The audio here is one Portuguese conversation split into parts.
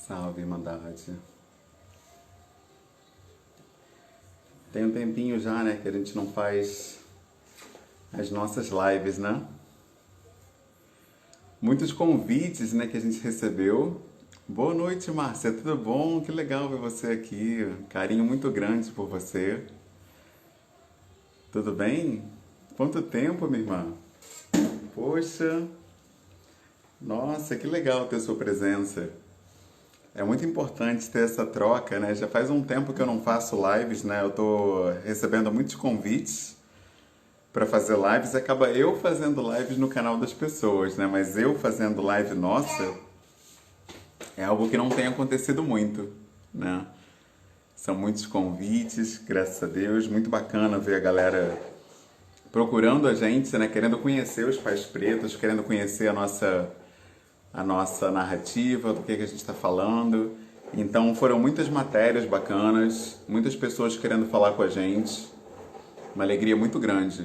Salve, Irmandade. Tem um tempinho já, né, que a gente não faz as nossas lives, né? Muitos convites, né, que a gente recebeu. Boa noite, Márcia, tudo bom? Que legal ver você aqui. Carinho muito grande por você. Tudo bem? Quanto tempo, minha irmã? Poxa, nossa, que legal ter sua presença. É muito importante ter essa troca, né? Já faz um tempo que eu não faço lives, né? Eu tô recebendo muitos convites para fazer lives, e acaba eu fazendo lives no canal das pessoas, né? Mas eu fazendo live nossa é algo que não tem acontecido muito, né? São muitos convites, graças a Deus, muito bacana ver a galera procurando a gente, né? Querendo conhecer os Pais Pretos, querendo conhecer a nossa narrativa, do que a gente está falando. Então foram muitas matérias bacanas, muitas pessoas querendo falar com a gente. Uma alegria muito grande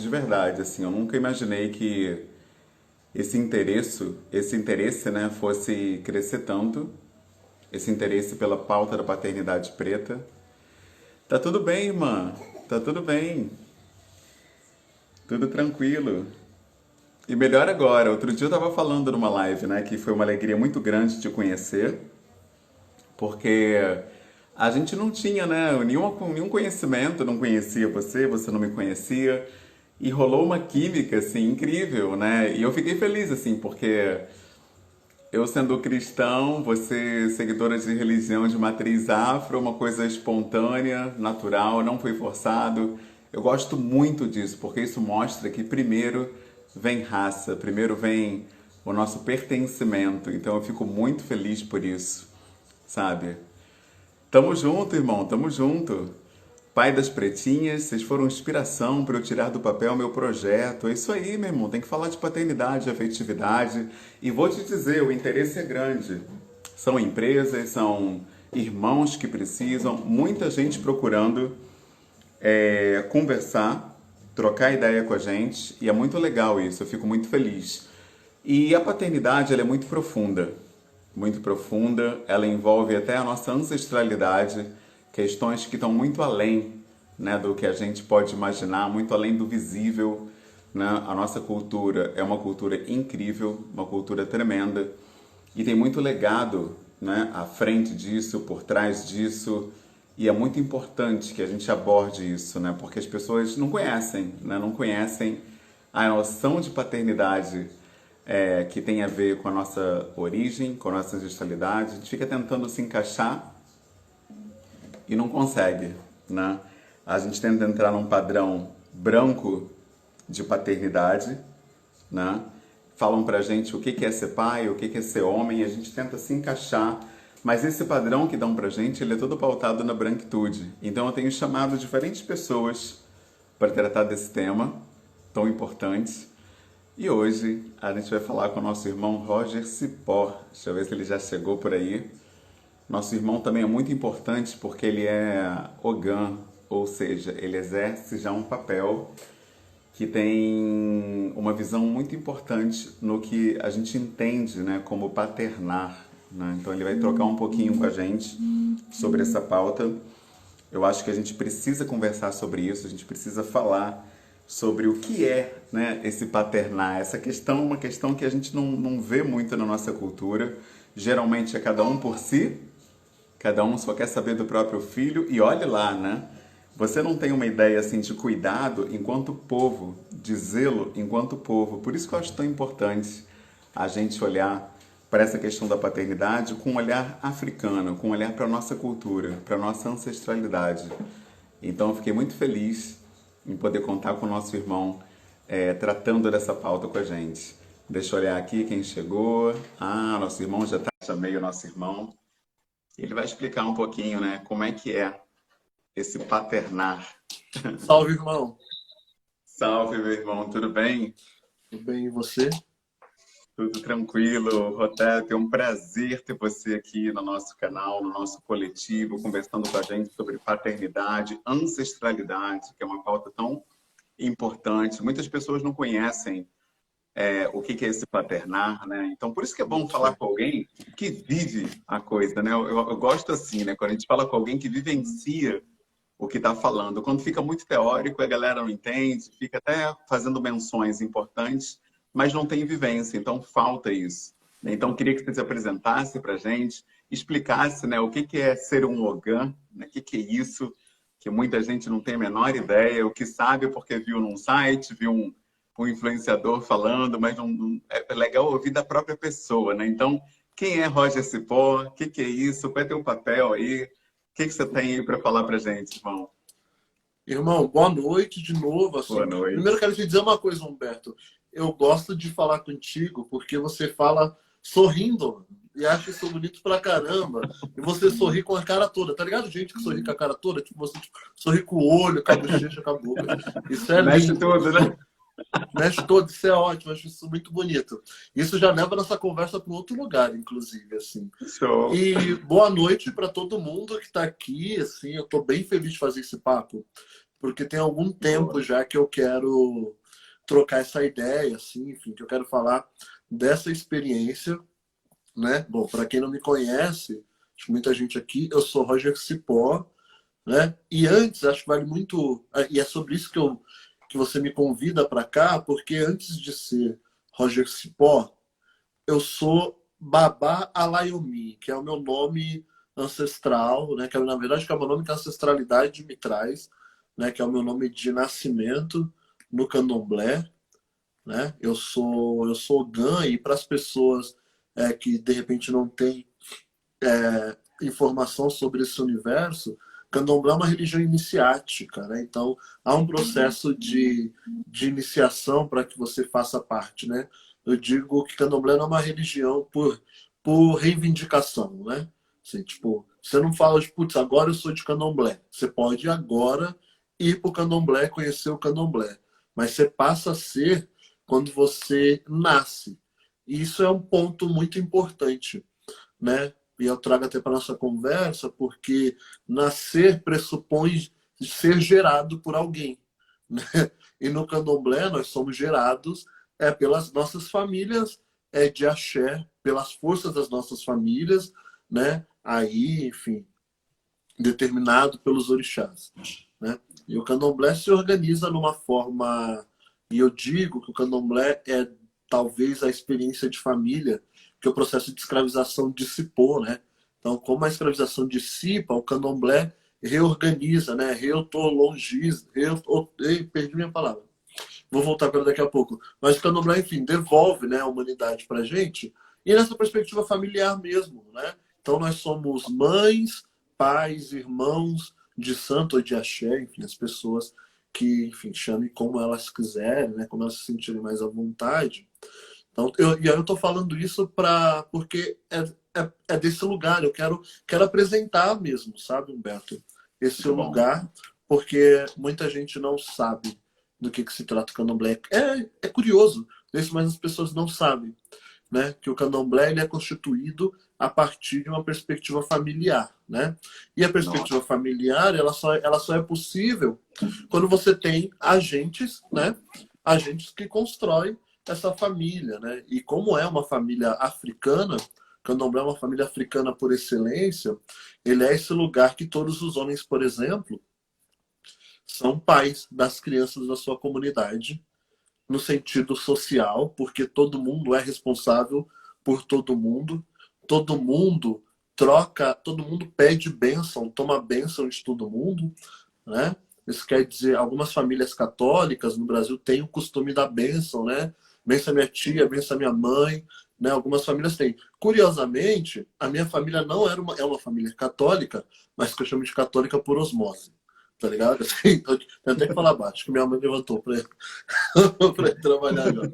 de verdade. Assim, eu nunca imaginei que esse interesse, né, fosse crescer tanto. Esse interesse pela pauta da paternidade preta. Tá tudo bem, irmã. Tá tudo bem. Tudo tranquilo. E melhor agora, outro dia eu tava falando numa live, né, que foi uma alegria muito grande te conhecer, porque a gente não tinha, né, nenhum conhecimento, não conhecia você, você não me conhecia, e rolou uma química, assim, incrível, né, e eu fiquei feliz, assim, porque eu sendo cristão, você seguidora de religião de matriz afro, uma coisa espontânea, natural, não foi forçado. Eu gosto muito disso, porque isso mostra que primeiro vem raça, primeiro vem o nosso pertencimento. Então eu fico muito feliz por isso, sabe? Tamo junto, irmão, tamo junto. Pai das pretinhas, vocês foram inspiração para eu tirar do papel meu projeto. É isso aí, meu irmão. Tem que falar de paternidade, de afetividade. E vou te dizer, o interesse é grande. São empresas, são irmãos que precisam, muita gente procurando conversar, trocar ideia com a gente. E é muito legal isso, eu fico muito feliz. E a paternidade, ela é muito profunda. Muito profunda, ela envolve até a nossa ancestralidade, questões que estão muito além, né, do que a gente pode imaginar, muito além do visível, né? A nossa cultura é uma cultura incrível, uma cultura tremenda e tem muito legado, né, à frente disso, por trás disso, e é muito importante que a gente aborde isso, né, porque as pessoas não conhecem, né, não conhecem a noção de paternidade que tem a ver com a nossa origem, com a nossa ancestralidade. A gente fica tentando se encaixar e não consegue, né? A gente tenta entrar num padrão branco de paternidade, né? Falam pra gente o que é ser pai, o que é ser homem, e a gente tenta se encaixar, mas esse padrão que dão pra gente, ele é todo pautado na branquitude. Então eu tenho chamado diferentes pessoas para tratar desse tema tão importante. E hoje a gente vai falar com o nosso irmão Roger Cipó. Deixa eu ver se ele já chegou por aí. Nosso irmão também é muito importante porque ele é Ogã, ou seja, ele exerce já um papel que tem uma visão muito importante no que a gente entende, né, como paternar, né? Então ele vai trocar um pouquinho com a gente sobre essa pauta. Eu acho que a gente precisa conversar sobre isso, a gente precisa falar sobre o que é, né, esse paternar. Essa questão é uma questão que a gente não vê muito na nossa cultura. Geralmente é cada um por si, cada um só quer saber do próprio filho e olhe lá, né? Você não tem uma ideia assim de cuidado enquanto povo, de zelo enquanto povo. Por isso que eu acho tão importante a gente olhar para essa questão da paternidade com um olhar africano, com um olhar para a nossa cultura, para a nossa ancestralidade. Então eu fiquei muito feliz em poder contar com o nosso irmão tratando dessa pauta com a gente. Deixa eu olhar aqui quem chegou. Ah, nosso irmão já está. Chamei o nosso irmão. Ele vai explicar um pouquinho, né, como é que é esse paternar. Salve, irmão. Salve, meu irmão, tudo bem? Tudo bem, e você? Tudo tranquilo, Roberto. É um prazer ter você aqui no nosso canal, no nosso coletivo, conversando com a gente sobre paternidade, ancestralidade, que é uma pauta tão importante. Muitas pessoas não conhecem o que que é esse paternar, né? Então, por isso que é bom falar com alguém que vive a coisa, né? Eu gosto assim, né? Quando a gente fala com alguém que vivencia o que está falando. Quando fica muito teórico, a galera não entende, fica até fazendo menções importantes, mas não tem vivência, então falta isso. Então, queria que você se apresentasse para a gente, explicasse, né, o que que é ser um Ogan, né, o que que é isso, que muita gente não tem a menor ideia, o que sabe porque viu num site, viu um influenciador falando, mas é legal ouvir da própria pessoa, né? Então, quem é Roger Cipó? O que que é isso? Qual é teu papel aí? O que que você tem aí para falar para gente, irmão? Irmão, boa noite de novo. Boa Assim, primeiro eu noite. quero te dizer uma coisa, Humberto. Eu gosto de falar contigo porque você fala sorrindo e acho isso bonito pra caramba. E você sorri com a cara toda, tá ligado? Gente que sorri com a cara toda, tipo, você tipo, sorri com o olho, com a bochecha, com a boca. Isso é Mexe lindo. tudo, né? Mexe todo, isso é ótimo, acho isso muito bonito. Isso já leva nossa conversa para outro lugar, inclusive, assim. Show. E boa noite para todo mundo que está aqui, assim, eu estou bem feliz de fazer esse papo, porque tem algum tempo Boa. já que eu quero trocar essa ideia, assim, enfim, que eu quero falar dessa experiência, né? Bom, para quem não me conhece, acho que muita gente aqui, eu sou Roger Cipó, né? E antes, acho que vale muito, e é sobre isso que você me convida para cá, porque antes de ser Roger Cipó, eu sou Babá Alayomi, que é o meu nome ancestral, né? Que na verdade que é o meu nome que a ancestralidade me traz, né? Que é o meu nome de nascimento no Candomblé, né? Eu sou Ogã e para as pessoas que de repente não têm informação sobre esse universo, Candomblé é uma religião iniciática, né? Então há um processo de iniciação para que você faça parte, né? Eu digo que Candomblé não é uma religião por reivindicação, né? Assim, tipo, você não fala de, putz, agora eu sou de Candomblé. Você pode agora ir para o Candomblé, conhecer o Candomblé. Mas você passa a ser quando você nasce. E isso é um ponto muito importante, né? E eu trago até para nossa conversa, porque nascer pressupõe ser gerado por alguém, né? E no Candomblé nós somos gerados pelas nossas famílias de axé, pelas forças das nossas famílias, né? Aí, enfim, determinado pelos orixás, né? E o Candomblé se organiza numa forma, e eu digo que o Candomblé é talvez a experiência de família que o processo de escravização dissipou, né? Então, como a escravização dissipa, o Candomblé reorganiza, né? Reotologiza, perdi minha palavra. Vou voltar para daqui a pouco. Mas o Candomblé, enfim, devolve, né, a humanidade para a gente e nessa perspectiva familiar mesmo, né? Então nós somos mães, pais, irmãos de santo ou de axé, enfim, as pessoas que, enfim, chamem como elas quiserem, né, como elas se sentirem mais à vontade. Então, e aí eu estou falando isso porque é desse lugar, eu quero apresentar mesmo, sabe, Humberto? Esse Muito bom. lugar, porque muita gente não sabe do que se trata o candomblé. É curioso, isso, mas as pessoas não sabem, né? Que o candomblé ele é constituído a partir de uma perspectiva familiar, né? E a perspectiva Nossa. familiar ela só é possível quando você tem agentes, né? Agentes que constroem essa família, né? E como é uma família africana, Candomblé é uma família africana por excelência, ele é esse lugar que todos os homens, por exemplo, são pais das crianças da sua comunidade, no sentido social, porque todo mundo é responsável por todo mundo troca, todo mundo pede bênção, toma bênção de todo mundo, né? Isso quer dizer, algumas famílias católicas no Brasil têm o costume da bênção, né? Bença minha tia, bença minha mãe, né? Algumas famílias têm. Curiosamente, a minha família não é uma família católica, mas que eu chamo de católica por osmose, tá ligado? Assim, então, tem até que falar baixo, que minha mãe levantou para ir trabalhar agora.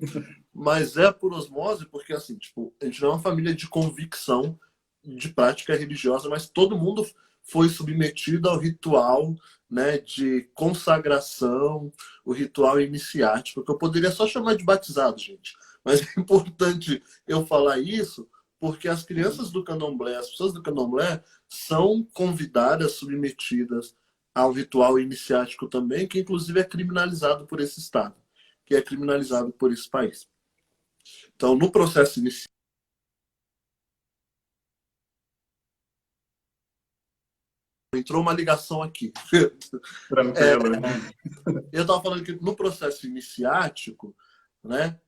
Mas é por osmose, porque assim, tipo, a gente não é uma família de convicção de prática religiosa, mas todo mundo foi submetido ao ritual, né, de consagração, o ritual iniciático, que eu poderia só chamar de batizado, gente. Mas é importante eu falar isso, porque as crianças do candomblé, as pessoas do candomblé, são convidadas, submetidas ao ritual iniciático também, que inclusive é criminalizado por esse Estado, que é criminalizado por esse país. Então, no processo inicial, entrou uma ligação aqui. Tranquilo. Eu estava falando que no processo iniciático, né?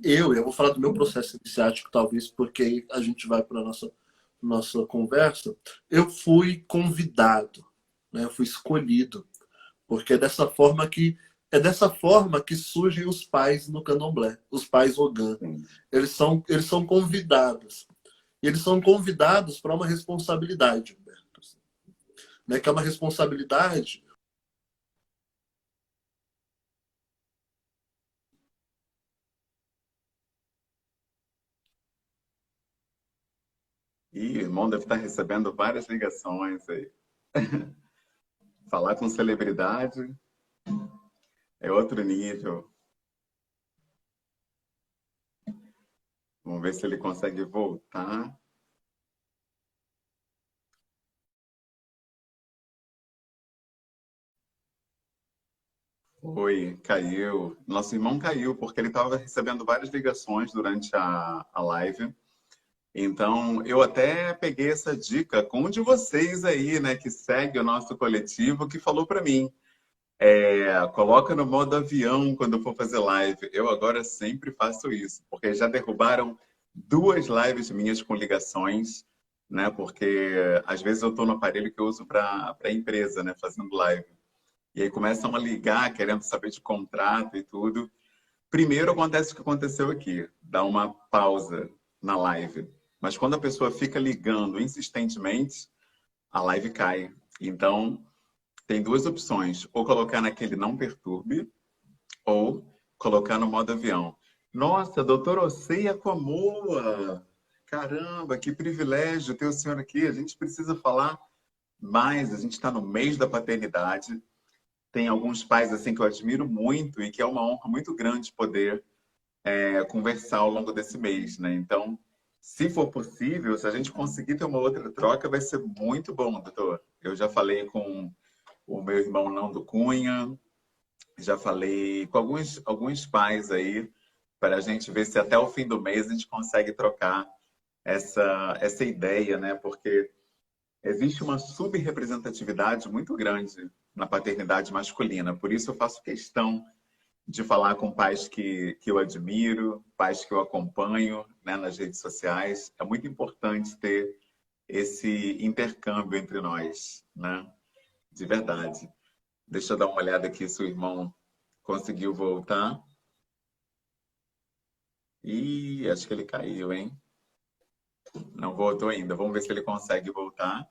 Eu vou falar do meu processo iniciático, talvez, porque aí a gente vai para a nossa conversa. Eu fui convidado, né? Eu fui escolhido, porque é dessa forma que surgem os pais no candomblé, os pais Ogã. Sim. Eles são convidados. E eles são convidados para uma responsabilidade, Humberto, né? Que é uma responsabilidade. E o irmão deve estar recebendo várias ligações aí. Falar com celebridade é outro nível. Vamos ver se ele consegue voltar. Oi, caiu. Nosso irmão caiu porque ele estava recebendo várias ligações durante a live. Então, eu até peguei essa dica com um de vocês aí, né, que segue o nosso coletivo, que falou para mim, coloca no modo avião quando for fazer live. Eu agora sempre faço isso, porque já derrubaram 2 lives minhas com ligações, né, porque às vezes eu estou no aparelho que eu uso para a empresa, né, fazendo live. E aí começam a ligar, querendo saber de contrato e tudo. Primeiro acontece o que aconteceu aqui, dá uma pausa na live. Mas quando a pessoa fica ligando insistentemente, a live cai. Então, tem 2 opções: ou colocar naquele não perturbe, ou colocar no modo avião. Nossa, doutor Oceia Comoa! Caramba, que privilégio ter o senhor aqui. A gente precisa falar mais. A gente está no mês da paternidade. Tem alguns pais assim que eu admiro muito e que é uma honra muito grande poder conversar ao longo desse mês, né? Então, se for possível, se a gente conseguir ter uma outra troca, vai ser muito bom, doutor. Eu já falei com o meu irmão Nando Cunha, já falei com alguns pais aí, para a gente ver se até o fim do mês a gente consegue trocar essa ideia, né? Porque existe uma subrepresentatividade muito grande na paternidade masculina. Por isso eu faço questão de falar com pais que eu admiro, pais que eu acompanho, né, nas redes sociais. É muito importante ter esse intercâmbio entre nós, né? De verdade. Deixa eu dar uma olhada aqui se o irmão conseguiu voltar. Ih, acho que ele caiu, hein? Não voltou ainda. Vamos ver se ele consegue voltar.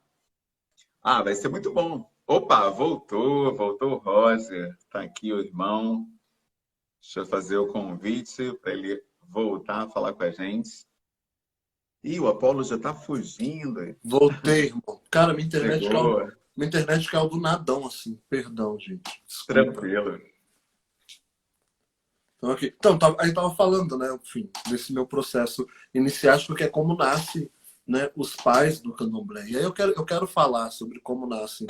Ah, vai ser muito bom. Opa, voltou o Roger. Tá aqui o irmão. Deixa eu fazer o convite para ele voltar a falar com a gente. Ih, o Apolo já tá fugindo. Voltei, irmão. Cara, Chegou. minha internet caiu do nadão, assim. Perdão, gente. Desculpa. Tranquilo. Então, aqui. Então aí tava falando, né, enfim, desse meu processo iniciático, que é como nasce, né, os pais do candomblé. E aí eu quero falar sobre como nascem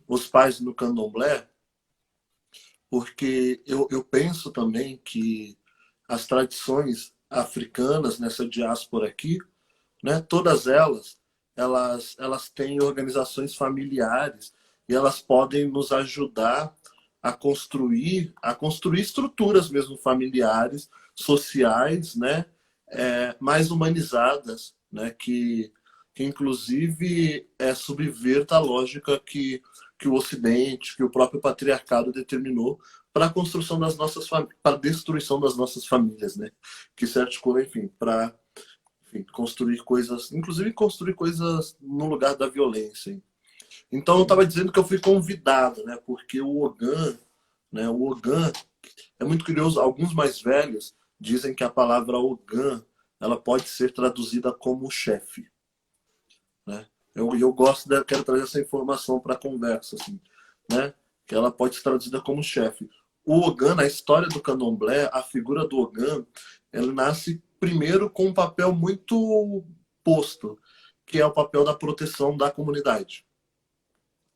os pais no candomblé, porque eu penso também que as tradições africanas nessa diáspora aqui, né, todas elas têm organizações familiares e elas podem nos ajudar a construir estruturas mesmo familiares, sociais, né, mais humanizadas, né, que inclusive subverta a lógica que o Ocidente, que o próprio patriarcado determinou para a construção das nossas para a destruição das nossas famílias, né, que se articula, enfim, para construir coisas, inclusive construir coisas no lugar da violência. Então eu estava dizendo que eu fui convidado, né? Porque o Ogã, né? O Ogã é muito curioso. Alguns mais velhos dizem que a palavra Ogã ela pode ser traduzida como chefe, né? Eu gosto quero trazer essa informação para a conversa, assim, né? Que ela pode ser traduzida como chefe. O Ogã, na história do Candomblé, a figura do Ogã, ela nasce primeiro com um papel muito posto, que é o papel da proteção da comunidade,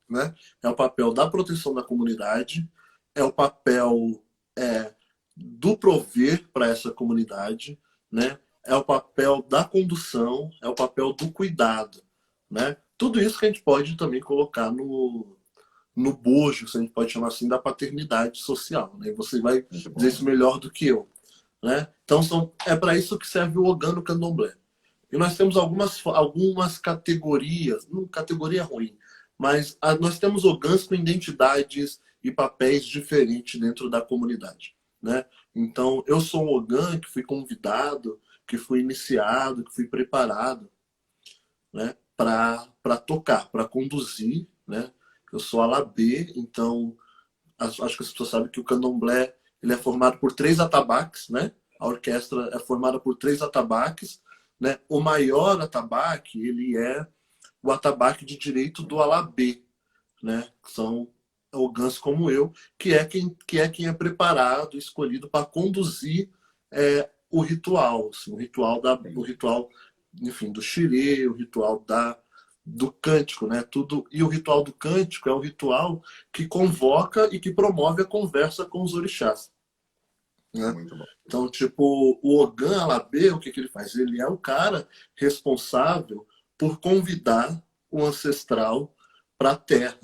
né? É o papel da proteção da comunidade, é o papel é, do prover para essa comunidade, né? É o papel da condução, é o papel do cuidado, né? Tudo isso que a gente pode também colocar no bojo, se a gente pode chamar assim, da paternidade social, né? Você vai Muito dizer bom. isso melhor do que eu, né? Então é para isso que serve o Ogã no Candomblé. E nós temos algumas categorias, não categoria ruim, mas nós temos Ogãs com identidades e papéis diferentes dentro da comunidade, né? Então, eu sou um Ogã que fui convidado, que fui iniciado, que fui preparado, né, para tocar, para conduzir, né? Eu sou Alabê, então acho que as pessoas sabem que o candomblé ele é formado por 3 atabaques, né? A orquestra é formada por 3 atabaques, né? O maior atabaque ele é o atabaque de direito do Alabê, né? São ogãs como eu, que é quem é preparado, escolhido para conduzir o ritual, assim, o Sim. ritual, enfim, do xirê, o ritual do cântico, né? Tudo e o ritual do cântico é o ritual que convoca e que promove a conversa com os orixás, né? Muito bom. Então, tipo, o Ogã Alabê, o que que ele faz? Ele é o cara responsável por convidar o ancestral para a terra.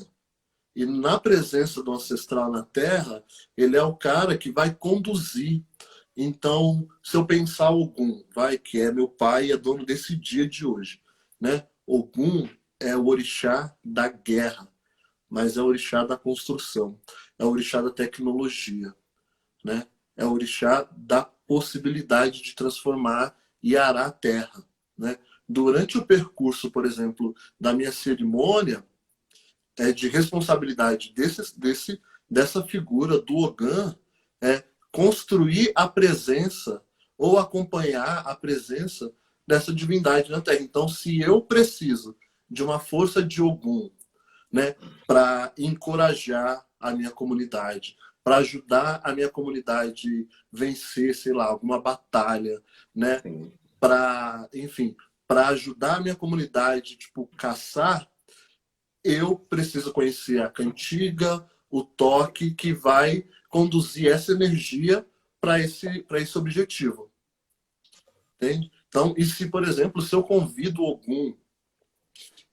E na presença do ancestral na terra, ele é o cara que vai conduzir. Então, se eu pensar Ogum, vai, que é meu pai e é dono desse dia de hoje, né? Ogum é o orixá da guerra, mas é o orixá da construção, é o orixá da tecnologia, né? É o orixá da possibilidade de transformar e arar a terra, né? Durante o percurso, por exemplo, da minha cerimônia, de responsabilidade dessa figura do Ogã é construir a presença ou acompanhar a presença dessa divindade na Terra. Então, se eu preciso de uma força de Ogum, né, para encorajar a minha comunidade, para ajudar a minha comunidade vencer, sei lá, alguma batalha, né, Sim. para, enfim, para ajudar a minha comunidade, tipo, caçar, eu preciso conhecer a cantiga, o toque que vai conduzir essa energia para esse objetivo. Entende? Então, e se, por exemplo, se eu convido Ogum,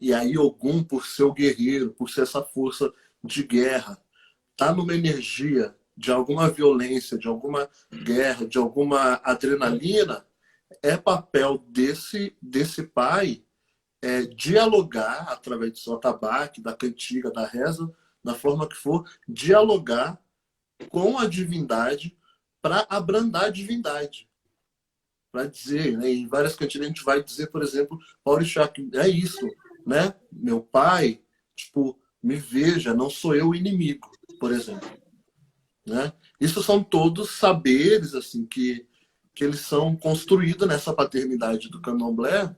e aí Ogum, por ser o guerreiro, por ser essa força de guerra, tá numa energia de alguma violência, de alguma guerra, de alguma adrenalina, é papel desse pai dialogar através do seu atabaque, da cantiga, da reza, da forma que for, dialogar com a divindade para abrandar a divindade. Para dizer, né, em várias cantigas a gente vai dizer, por exemplo, Orixá, que é isso, né? Meu pai, tipo, me veja, não sou eu o inimigo, por exemplo, né? Isso são todos saberes assim que eles são construídos nessa paternidade do candomblé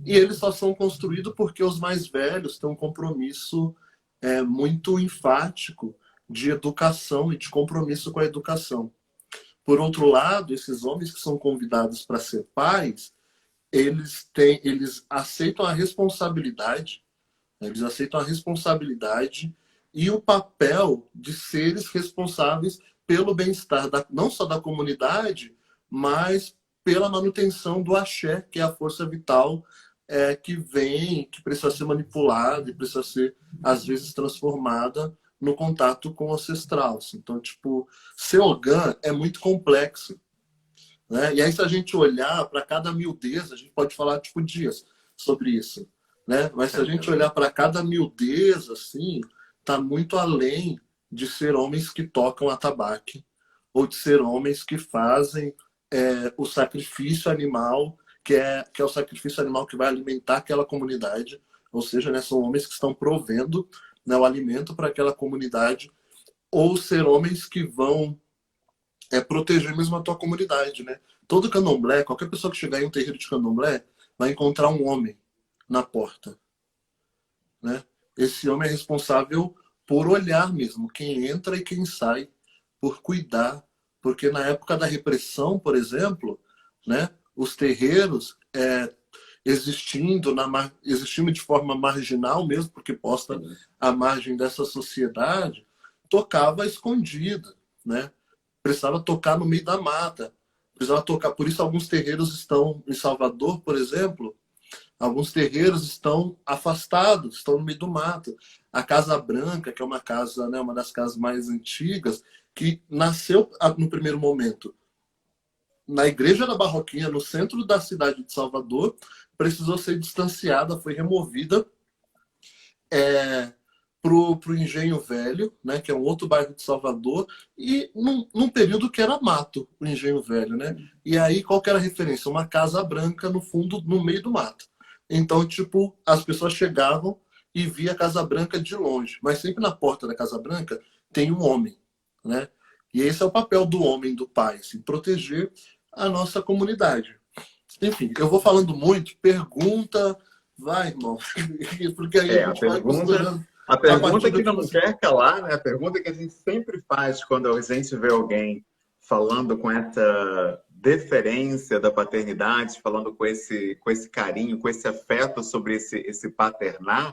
e eles só são construídos porque os mais velhos têm um compromisso muito enfático de educação e de compromisso com a educação. Por outro lado, esses homens que são convidados para ser pais, eles aceitam a responsabilidade, né? Eles aceitam a responsabilidade e o papel de seres responsáveis pelo bem-estar não só da comunidade, mas pela manutenção do axé, que é a força vital que vem, que precisa ser manipulada e precisa ser, às vezes, transformada no contato com o ancestral. Assim. Então, tipo, ser Ogã é muito complexo. Né? E aí, se a gente olhar para cada miudeza, a gente pode falar, tipo, dias sobre isso. Né? Mas se a gente olhar para cada miudeza, assim, tá muito além de ser homens que tocam atabaque ou de ser homens que fazem o sacrifício animal, que é o sacrifício animal que vai alimentar aquela comunidade. Ou seja, né, são homens que estão provendo, né, o alimento para aquela comunidade, ou ser homens que vão proteger mesmo a tua comunidade. Né? Todo candomblé, qualquer pessoa que chegar em um terreiro de candomblé, vai encontrar um homem na porta. Né? Esse homem é responsável por olhar mesmo quem entra e quem sai, por cuidar. Porque na época da repressão, por exemplo, né, os terreiros existindo de forma marginal mesmo, porque posta Sim. à margem dessa sociedade, tocava escondida, né? precisava tocar no meio da mata. Precisava tocar. Por isso, alguns terreiros estão em Salvador, por exemplo. Alguns terreiros estão afastados, estão no meio do mato. A Casa Branca, que é uma casa, né, uma das casas mais antigas, que nasceu no primeiro momento na Igreja da Barroquinha, no centro da cidade de Salvador, precisou ser distanciada, foi removida para o Engenho Velho, né, que é um outro bairro de Salvador, e num período que era mato, o Engenho Velho. Né? E aí, qual que era a referência? Uma casa branca no fundo, no meio do mato. Então, tipo, as pessoas chegavam e via a Casa Branca de longe, mas sempre na porta da Casa Branca tem um homem, né? E esse é o papel do homem, do pai, assim, proteger a nossa comunidade. Enfim, eu vou falando muito, pergunta, vai, irmão, porque aí a gente vai costurando. A pergunta que não quer calar, né? A pergunta que a gente sempre faz quando a gente vê alguém falando com essa deferência da paternidade, falando com esse carinho, com esse afeto sobre esse paternar,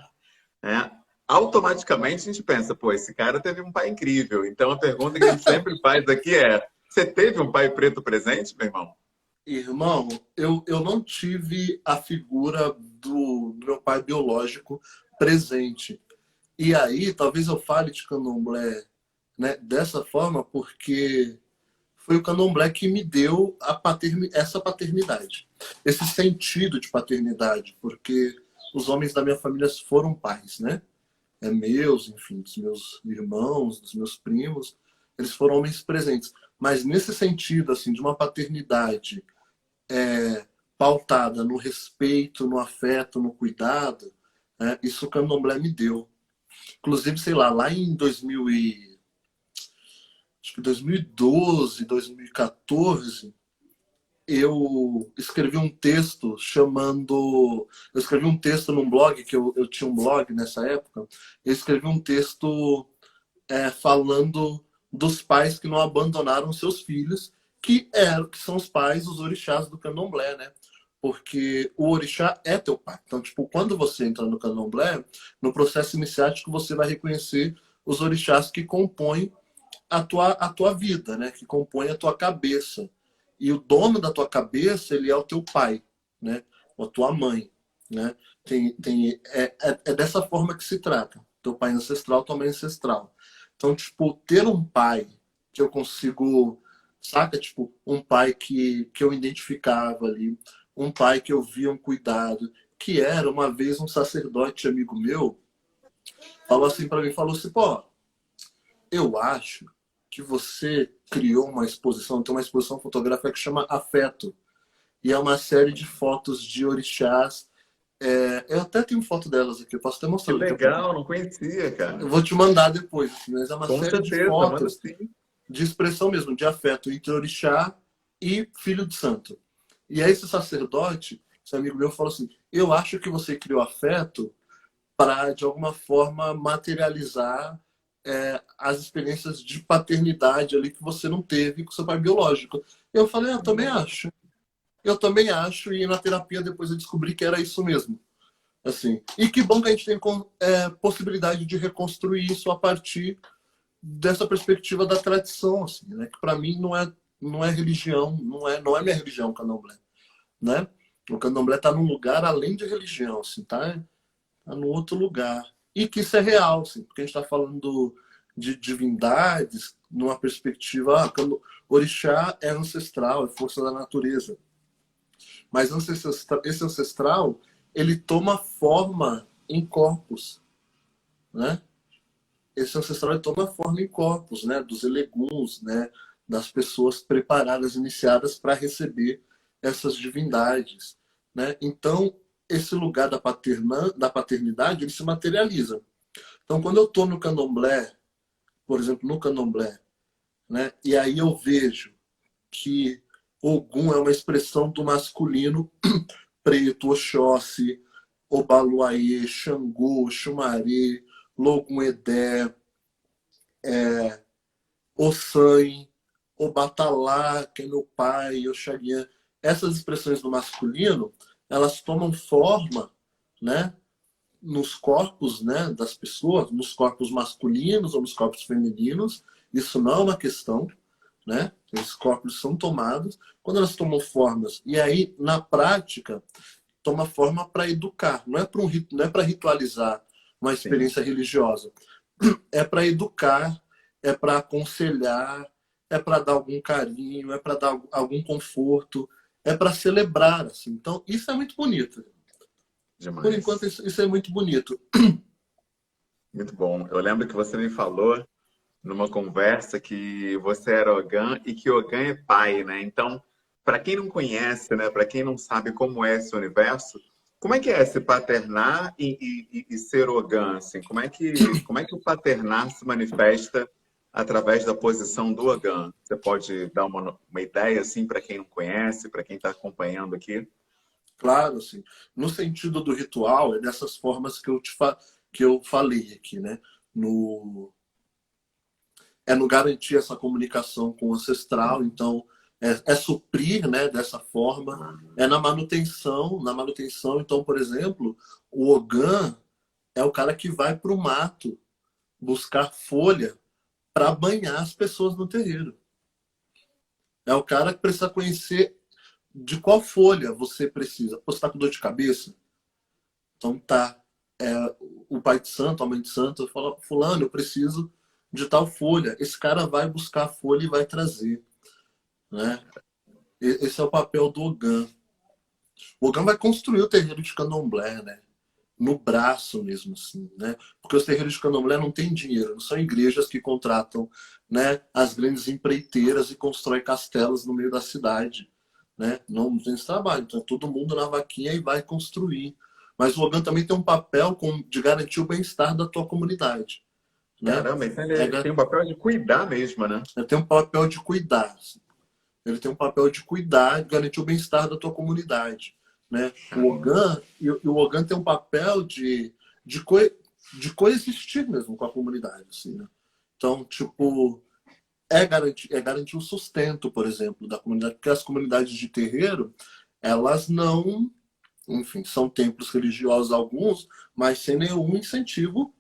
né? Automaticamente a gente pensa, pô, esse cara teve um pai incrível. Então a pergunta que a gente sempre faz aqui é: você teve um pai preto presente, meu irmão? Irmão, eu não tive a figura do meu pai biológico presente. E aí, talvez eu fale de candomblé, né, dessa forma, porque foi o candomblé que me deu essa paternidade, esse sentido de paternidade, porque os homens da minha família foram pais, né? Meus, enfim, dos meus irmãos, dos meus primos, eles foram homens presentes. Mas nesse sentido, assim, de uma paternidade pautada no respeito, no afeto, no cuidado, né, isso o candomblé me deu. Inclusive, sei lá em 2012, 2014, eu escrevi um texto chamando... Eu escrevi um texto num blog, que eu tinha um blog nessa época. Eu escrevi um texto falando dos pais que não abandonaram seus filhos, que são os pais, os orixás do candomblé, né? Porque o orixá é teu pai. Então, tipo, quando você entra no candomblé, no processo iniciático, você vai reconhecer os orixás que compõem a tua vida, né? Que compõem a tua cabeça. E o dono da tua cabeça, ele é o teu pai, né? Ou a tua mãe, né? É dessa forma que se trata. Teu pai ancestral, tua mãe ancestral. Então, tipo, ter um pai que eu consigo, saca? Tipo, um pai que eu identificava ali, um pai que eu via um cuidado, que era uma vez um sacerdote amigo meu, falou assim para mim, falou assim, pô, eu acho que você criou uma exposição, tem uma exposição fotográfica que chama Afeto, e é uma série de fotos de orixás. Eu até tenho foto delas aqui, eu posso até Que mostrar. legal, não conhecia, Eu cara. vou te mandar depois, mas é uma Com série de certeza, manda fotos sim. de expressão mesmo, de afeto entre orixá e filho de santo. E aí esse sacerdote, esse amigo meu, falou assim, eu acho que você criou afeto para, de alguma forma, materializar as experiências de paternidade ali que você não teve com seu pai biológico. Eu falei, eu também acho. Eu também acho, e na terapia depois eu descobri que era isso mesmo. Assim. E que bom que a gente tem possibilidade de reconstruir isso a partir dessa perspectiva da tradição, assim, né? Que para mim não é religião, não é minha religião, o candomblé, né? O candomblé está num lugar além de religião, assim, tá num outro lugar. E que isso é real, assim, porque a gente está falando de divindades numa perspectiva, orixá é ancestral, é força da natureza. Mas esse ancestral, ele toma forma em corpos, né? Esse ancestral toma forma em corpos, né? Dos eleguns, né? Das pessoas preparadas, iniciadas para receber essas divindades, né? Então, esse lugar da paternidade, ele se materializa. Então, quando eu estou no candomblé, por exemplo, no candomblé, né? E aí eu vejo que Ogum é uma expressão do masculino preto, Oxóssi, Obaluayê, Xangô, Xumaré, Logum-Edé, Ossan, Obatalá, que é meu pai, Oxarian. Essas expressões do masculino, elas tomam forma, né, nos corpos, né, das pessoas, nos corpos masculinos ou nos corpos femininos. Isso não é uma questão, né? Esses corpos são tomados. Quando elas tomam formas, e aí, na prática, toma forma para educar. Não é para não é para ritualizar uma Sim. experiência religiosa. É para educar, é para aconselhar, é para dar algum carinho, é para dar algum conforto, é para celebrar. Assim. Então, isso é muito bonito. Por enquanto, Demais. isso é muito bonito. Muito bom. Eu lembro que você me falou numa conversa que você era Ogã e que Ogã é pai, né? Então, para quem não conhece, né? Para quem não sabe como é esse universo, como é que é se paternar e ser Ogã, assim? Como é que o paternar se manifesta através da posição do Ogã? Você pode dar uma ideia, assim, para quem não conhece, para quem está acompanhando aqui? Claro, assim, no sentido do ritual, é dessas formas que eu falei aqui, né? No, é no garantir essa comunicação com o ancestral, então é suprir, né, dessa forma, é na manutenção, então, por exemplo, o Ogã é o cara que vai para o mato buscar folha para banhar as pessoas no terreiro. É o cara que precisa conhecer de qual folha você precisa. Você está com dor de cabeça? Então tá. É, o pai de santo, a mãe de santo, fala, fulano, eu preciso de tal folha. Esse cara vai buscar a folha e vai trazer. Né? Esse é o papel do Ogã. O Ogã vai construir o terreiro de candomblé, né? No braço mesmo, assim, né? Porque os terreiros de candomblé não têm dinheiro, não são igrejas que contratam, né, as grandes empreiteiras e constroem castelos no meio da cidade, né? Não tem esse trabalho, então é todo mundo na vaquinha e vai construir. Mas o Ogã também tem um papel de garantir o bem-estar da tua comunidade, né? Caramba, então É, ele tem o papel de cuidar mesmo, né? tem um papel de cuidar, assim. Ele tem um papel de cuidar, de garantir o bem-estar da tua comunidade, né? O Ogã tem um papel de, co, de coexistir mesmo com a comunidade, assim, né? Então, tipo, é garantir o sustento, por exemplo, da comunidade, porque as comunidades de terreiro, elas não, enfim, são templos religiosos alguns, mas sem nenhum incentivo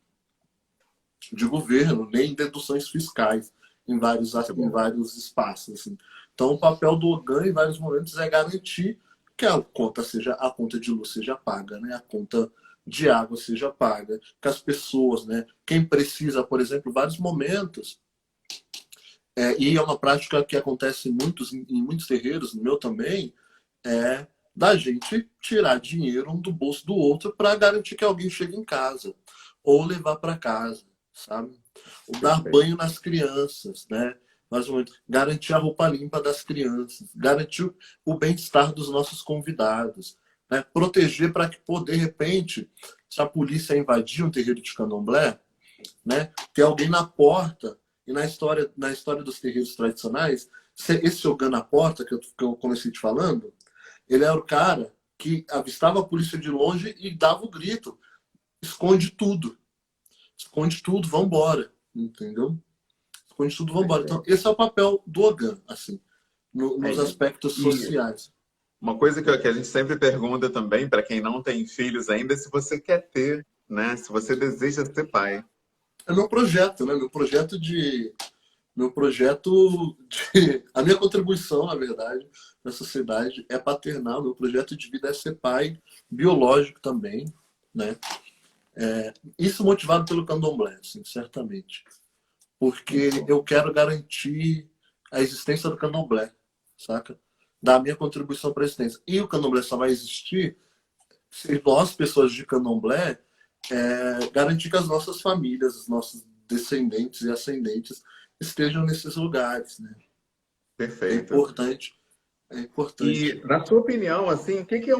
de governo, nem deduções fiscais Muito em bom. vários espaços. Assim. Então, o papel do Ogã, em vários momentos, é garantir que a conta de luz seja paga, né? A conta de água seja paga, que as pessoas, né? Quem precisa, por exemplo, vários momentos, e é uma prática que acontece em muitos terreiros, no meu também, é da gente tirar dinheiro um do bolso do outro para garantir que alguém chegue em casa ou levar para casa, sabe? Ou dar Perfeito. banho nas crianças, né? Mais ou menos, garantir a roupa limpa das crianças, garantir o bem-estar dos nossos convidados, né? Proteger para que, pô, de repente, se a polícia invadir um terreiro de candomblé, né? Ter alguém na porta. E na história dos terreiros tradicionais, esse Ogã na porta, que eu comecei te falando, ele era o cara que avistava a polícia de longe e dava o grito: esconde tudo, vambora. Entendeu? Esconde tudo, vambora. Então, Perfeito. esse é o papel do Ogã, assim, É nos isso. aspectos E sociais. uma coisa que a gente sempre pergunta também, para quem não tem filhos ainda, é se você quer ter, né? Se você deseja ser pai. É meu projeto, né? Meu projeto de. A minha contribuição, na verdade, na sociedade é paternal. Meu projeto de vida é ser pai biológico também, né? Isso motivado pelo candomblé, assim, certamente. Muito Porque bom. eu quero garantir a existência do candomblé, saca? Dar a minha contribuição para a existência. E o candomblé só vai existir se nós, pessoas de candomblé, garantir que as nossas famílias, os nossos descendentes e ascendentes estejam nesses lugares, né? É Perfeito. importante, é E, importante. na sua opinião, assim, o que é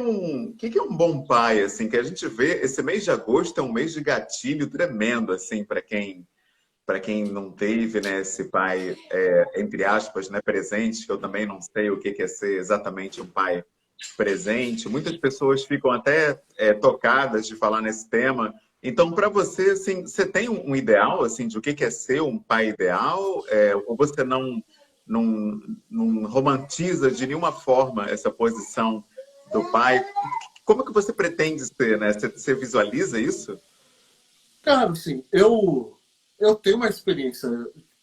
um bom pai, assim, que a gente vê, esse mês de agosto é um mês de gatilho tremendo, assim, para quem não teve, né, esse pai, entre aspas, né, presente, que eu também não sei o que é ser exatamente um pai presente. Muitas pessoas ficam até tocadas de falar nesse tema. Então, para você, assim, você tem um ideal, assim, de o que é ser um pai ideal? Ou você não romantiza de nenhuma forma essa posição do pai? Como que você pretende ser, né? Você visualiza isso? Cara, assim, eu tenho uma experiência.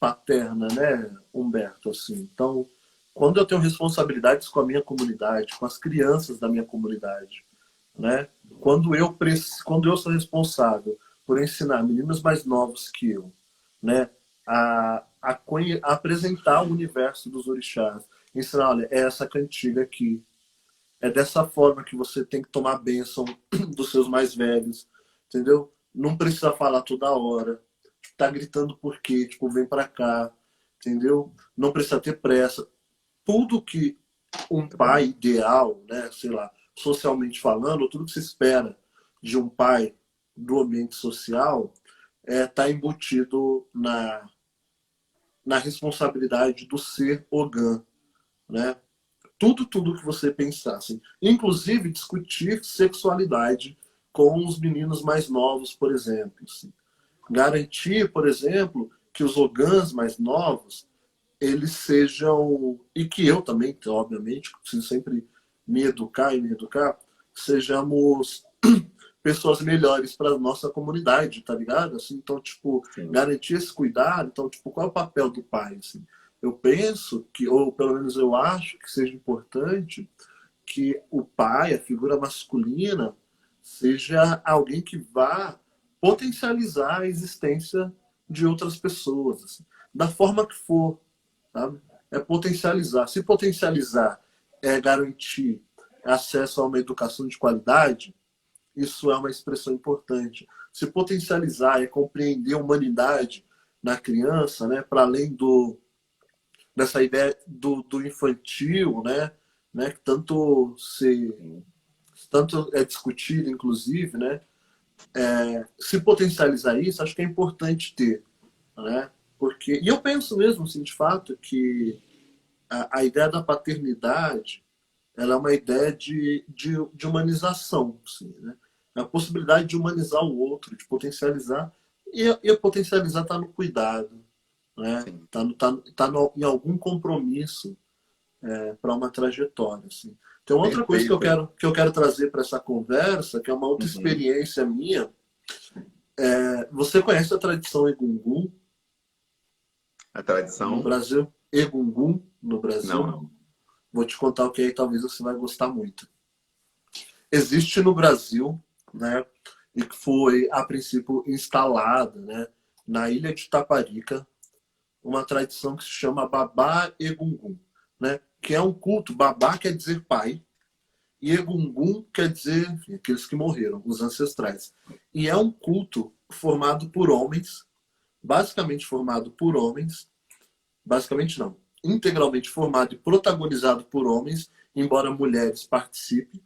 paterna, né, Humberto? Assim, então, quando eu tenho responsabilidades com a minha comunidade, com as crianças da minha comunidade, né? Quando eu sou responsável por ensinar meninos mais novos que eu, né, a apresentar o universo dos orixás, ensinar, olha, é essa cantiga aqui, é dessa forma que você tem que tomar bênção dos seus mais velhos, entendeu? Não precisa falar toda hora, tá gritando por quê? Tipo, vem pra cá, entendeu? Não precisa ter pressa. Tudo que um Muito bom. pai ideal, né, sei lá, socialmente falando, tudo que se espera de um pai do ambiente social tá embutido na responsabilidade do ser Ogã, né? Tudo que você pensar, assim. Inclusive discutir sexualidade com os meninos mais novos, por exemplo. Assim. Garantir, por exemplo, que os Ogãs mais novos eles sejam, e que eu também, obviamente, preciso sempre me educar e me educar, sejamos pessoas melhores para a nossa comunidade, tá ligado? Assim, então, tipo, Sim. garantir esse cuidado. Então, tipo, qual é o papel do pai? Assim? Eu penso que, ou pelo menos eu acho que seja importante que o pai, a figura masculina, seja alguém que vá potencializar a existência de outras pessoas, assim, da forma que for, sabe? É potencializar. Se potencializar é garantir acesso a uma educação de qualidade, isso é uma expressão importante. Se potencializar é compreender a humanidade na criança, né, para além dessa ideia do infantil, né, que tanto é discutido, inclusive, né, se potencializar isso, acho que é importante ter, né, porque e eu penso mesmo, assim, de fato, que a ideia da paternidade ela é uma ideia de humanização, assim, né? A possibilidade de humanizar o outro, de potencializar. E potencializar está no cuidado, né? Sim. Em algum compromisso para uma trajetória. Assim. Tem outra coisa Perfeito. que eu quero trazer para essa conversa, que é uma outra Uhum. experiência minha. Você conhece a tradição Egungun A no tradição? Brasil? Egungun no Não, Brasil? não. Vou te contar o que aí talvez você vai gostar muito. Existe no Brasil, né, e que foi a princípio instalada, né, na ilha de Taparica, uma tradição que se chama Babá Egungun, né, que é um culto. Babá quer dizer pai e Egungun quer dizer enfim, aqueles que morreram, os ancestrais. E é um culto formado por homens, basicamente formado por homens, basicamente não, integralmente formado e protagonizado por homens, embora mulheres participem.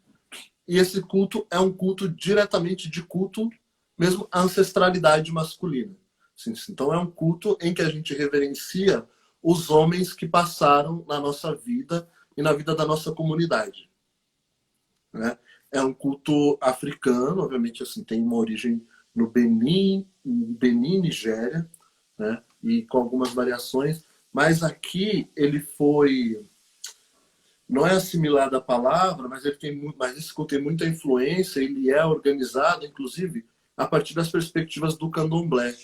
E esse culto é um culto diretamente de culto, mesmo à ancestralidade masculina. Então é um culto em que a gente reverencia os homens que passaram na nossa vida e na vida da nossa comunidade. Né? É um culto africano, obviamente assim, tem uma origem no Benin, Nigéria, né? E com algumas variações, mas aqui ele foi não é assimilada a palavra, mas ele tem muito, mas isso tem muita influência. Ele é organizado, inclusive, a partir das perspectivas do candomblé,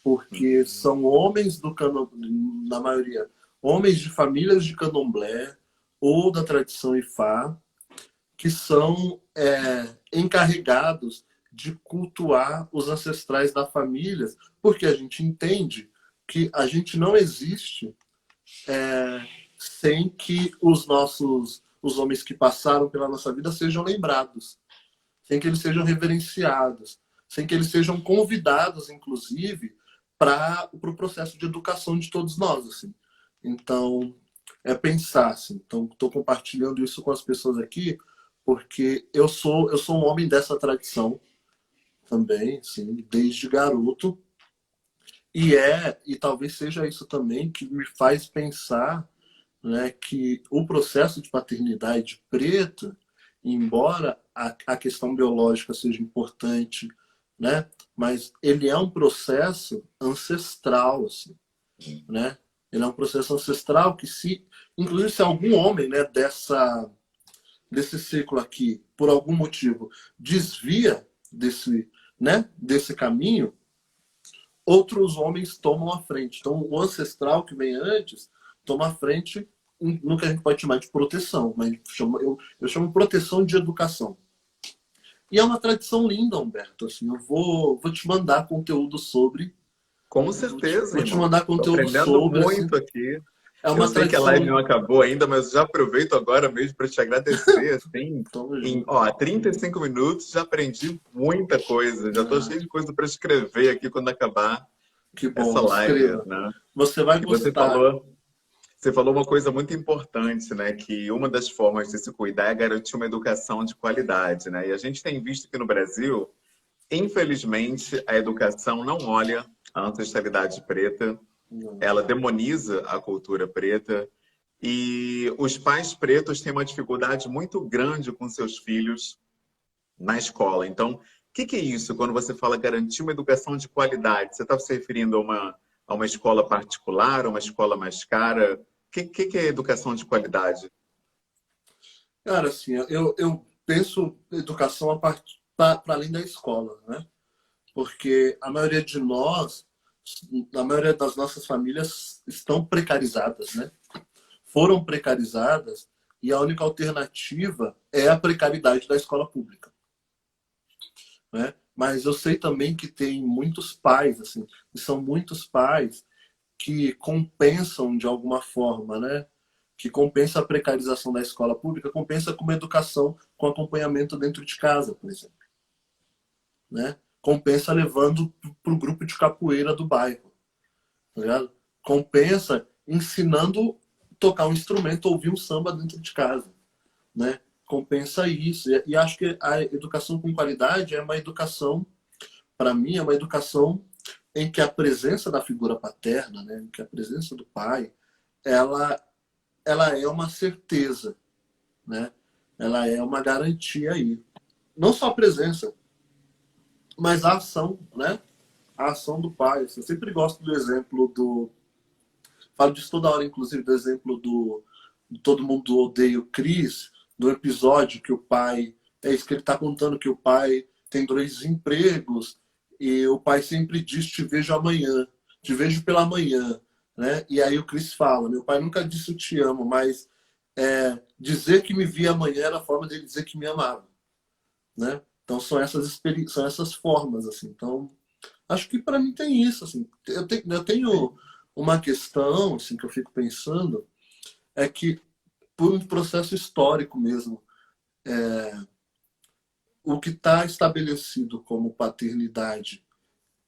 porque Uhum. são homens do candomblé, na maioria, homens de famílias de candomblé ou da tradição Ifá, que são encarregados de cultuar os ancestrais da família, porque a gente entende que a gente não existe sem que os homens que passaram pela nossa vida sejam lembrados, sem que eles sejam reverenciados, sem que eles sejam convidados, inclusive, para o pro processo de educação de todos nós. Assim. Então, é pensar. Assim. Então, estou compartilhando isso com as pessoas aqui, porque eu sou um homem dessa tradição também, assim, desde garoto. E talvez seja isso também que me faz pensar, né, que o processo de paternidade preta, embora a questão biológica seja importante, né, mas ele é um processo ancestral, assim, né? Ele é um processo ancestral que inclusive se algum homem, né, desse ciclo aqui, por algum motivo, desvia desse caminho, outros homens tomam a frente. Então, o ancestral que vem antes toma a frente no que a gente pode chamar de proteção, mas eu chamo proteção de educação. E é uma tradição linda, Humberto. Assim, eu vou te mandar conteúdo sobre. Com certeza, Vou te irmão. mandar Tô conteúdo aprendendo sobre. Assim, muito aqui. é Eu uma sei que a live não tradição. acabou ainda, mas eu já aproveito agora mesmo para te agradecer. Assim, Tamo em junto. 35 minutos já aprendi muita coisa. Já estou Ah, cheio de coisa para escrever aqui quando acabar que essa bom, live, escreva. né? Você vai E gostar. você falou uma coisa muito importante, né? Que uma das formas de se cuidar é garantir uma educação de qualidade, né? E a gente tem visto que no Brasil, infelizmente, a educação não olha a ancestralidade preta, ela demoniza a cultura preta e os pais pretos têm uma dificuldade muito grande com seus filhos na escola. Então, o que é isso quando você fala garantir uma educação de qualidade? Você está se referindo a uma escola particular, a uma escola mais cara? O que é educação de qualidade? Cara, assim, eu penso educação para além da escola, né? Porque a maioria de nós, a maioria das nossas famílias estão precarizadas, né? Foram precarizadas e a única alternativa é a precariedade da escola pública, né? Mas eu sei também que tem muitos pais, assim, e são muitos pais que compensam de alguma forma, né? Que compensa a precarização da escola pública, compensa com uma educação com acompanhamento dentro de casa, por exemplo, né? Compensa levando para o grupo de capoeira do bairro, tá ligado? Compensa ensinando a tocar um instrumento, ouvir um samba dentro de casa, né? Compensa isso. E acho que a educação com qualidade é uma educação, para mim, é uma educação em que a presença da figura paterna, né, em que a presença do pai, ela, ela é uma certeza, né? Ela é uma garantia aí. Não só a presença, mas a ação, né? A ação do pai. Eu sempre gosto do exemplo do... Falo disso toda hora, inclusive, do exemplo do Todo Mundo Odeia o Chris, do episódio que o pai... É isso que ele está contando, que o pai tem 2 empregos e o pai sempre diz: te vejo amanhã, te vejo pela manhã, né? E aí o Chris fala: meu pai nunca disse eu te amo, mas dizer que me via amanhã era a forma dele dizer que me amava, né? Então são essas formas, assim. Então acho que para mim tem isso, assim. Eu tenho uma questão, assim, que eu fico pensando, é que por um processo histórico mesmo, o que está estabelecido como paternidade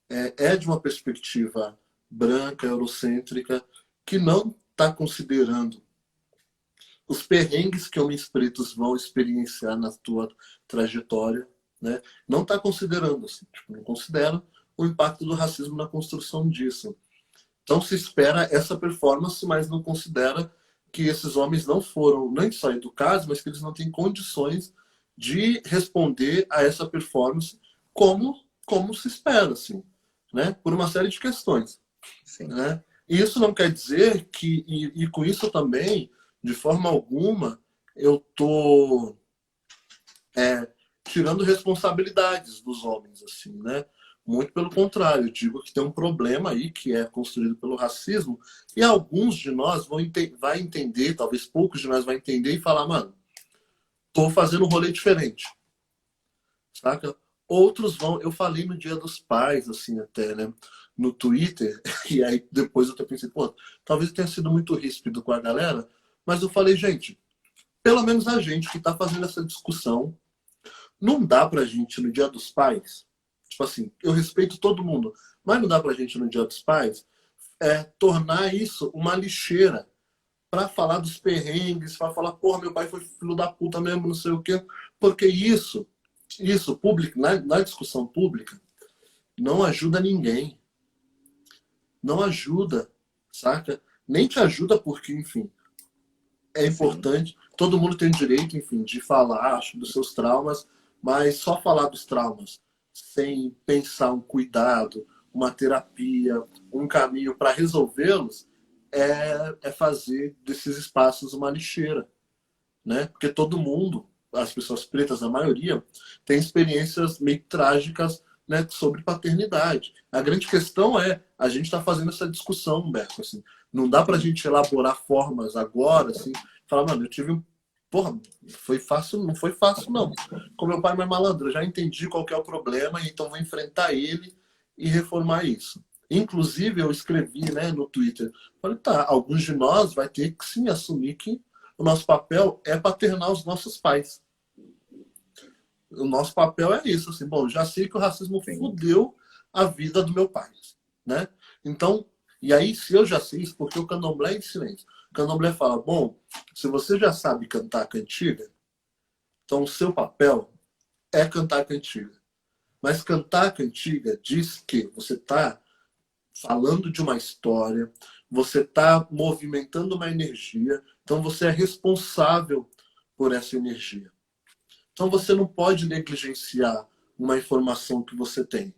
é de uma perspectiva branca, eurocêntrica, que não está considerando os perrengues que homens pretos vão experienciar na tua trajetória, né? Não está considerando, assim, tipo, não considera o impacto do racismo na construção disso. Então se espera essa performance, mas não considera que esses homens não foram nem só educados, mas que eles não têm condições de responder a essa performance como se espera, assim, né? Por uma série de questões, Sim. né? E isso não quer dizer que, e com isso também, de forma alguma, eu estou tirando responsabilidades dos homens, assim, né? Muito pelo contrário, eu digo que tem um problema aí que é construído pelo racismo e alguns de nós vai entender, talvez poucos de nós vai entender e falar: mano, tô fazendo um rolê diferente, saca? Outros vão, eu falei no Dia dos Pais, assim, até, né, no Twitter, e aí depois eu até pensei: pô, talvez tenha sido muito ríspido com a galera, mas eu falei: gente, pelo menos a gente que tá fazendo essa discussão, não dá pra gente no Dia dos Pais, tipo assim, eu respeito todo mundo, mas não dá pra gente no Dia dos Pais tornar isso uma lixeira pra falar dos perrengues, pra falar: porra, meu pai foi filho da puta mesmo, não sei o quê, porque isso público, na discussão pública, não ajuda ninguém. Não ajuda, saca? Nem te ajuda porque, enfim, é Sim. importante. Todo mundo tem o direito, enfim, de falar, acho, dos seus traumas, mas só falar dos traumas sem pensar um cuidado, uma terapia, um caminho para resolvê-los é fazer desses espaços uma lixeira, né? Porque todo mundo, as pessoas pretas, a maioria, tem experiências meio trágicas né, sobre paternidade. A grande questão é, a gente está fazendo essa discussão, Humberto, assim, não dá para a gente elaborar formas agora, assim, falar, mano, eu tive um... Porra, foi fácil, não foi fácil, não. Como meu pai é mais malandro, eu já entendi qual que é o problema, então vou enfrentar ele e reformar isso. Inclusive, eu escrevi, né, no Twitter, falei, tá, alguns de nós vai ter que sim assumir que o nosso papel é paternar os nossos pais. O nosso papel é isso, assim, bom, já sei que o racismo fudeu a vida do meu pai, né? Então, e aí, se eu já sei isso, porque o candomblé ensina isso. O candomblé fala, bom, se você já sabe cantar cantiga, então o seu papel é cantar cantiga. Mas cantar cantiga diz que você está falando de uma história, você está movimentando uma energia, então você é responsável por essa energia. Então você não pode negligenciar uma informação que você tem.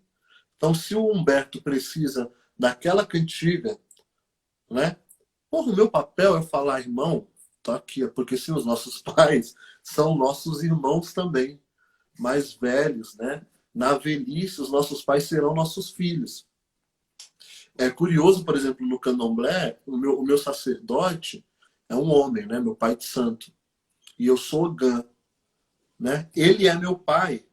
Então, se o Humberto precisa daquela cantiga, né? Porra, o meu papel é falar, irmão, tá aqui, porque sim, os nossos pais são nossos irmãos também, mais velhos, né? Na velhice, os nossos pais serão nossos filhos. É curioso, por exemplo, no candomblé, o meu sacerdote é um homem, né? Meu pai de santo. E eu sou Ogã, né? Ele é meu pai.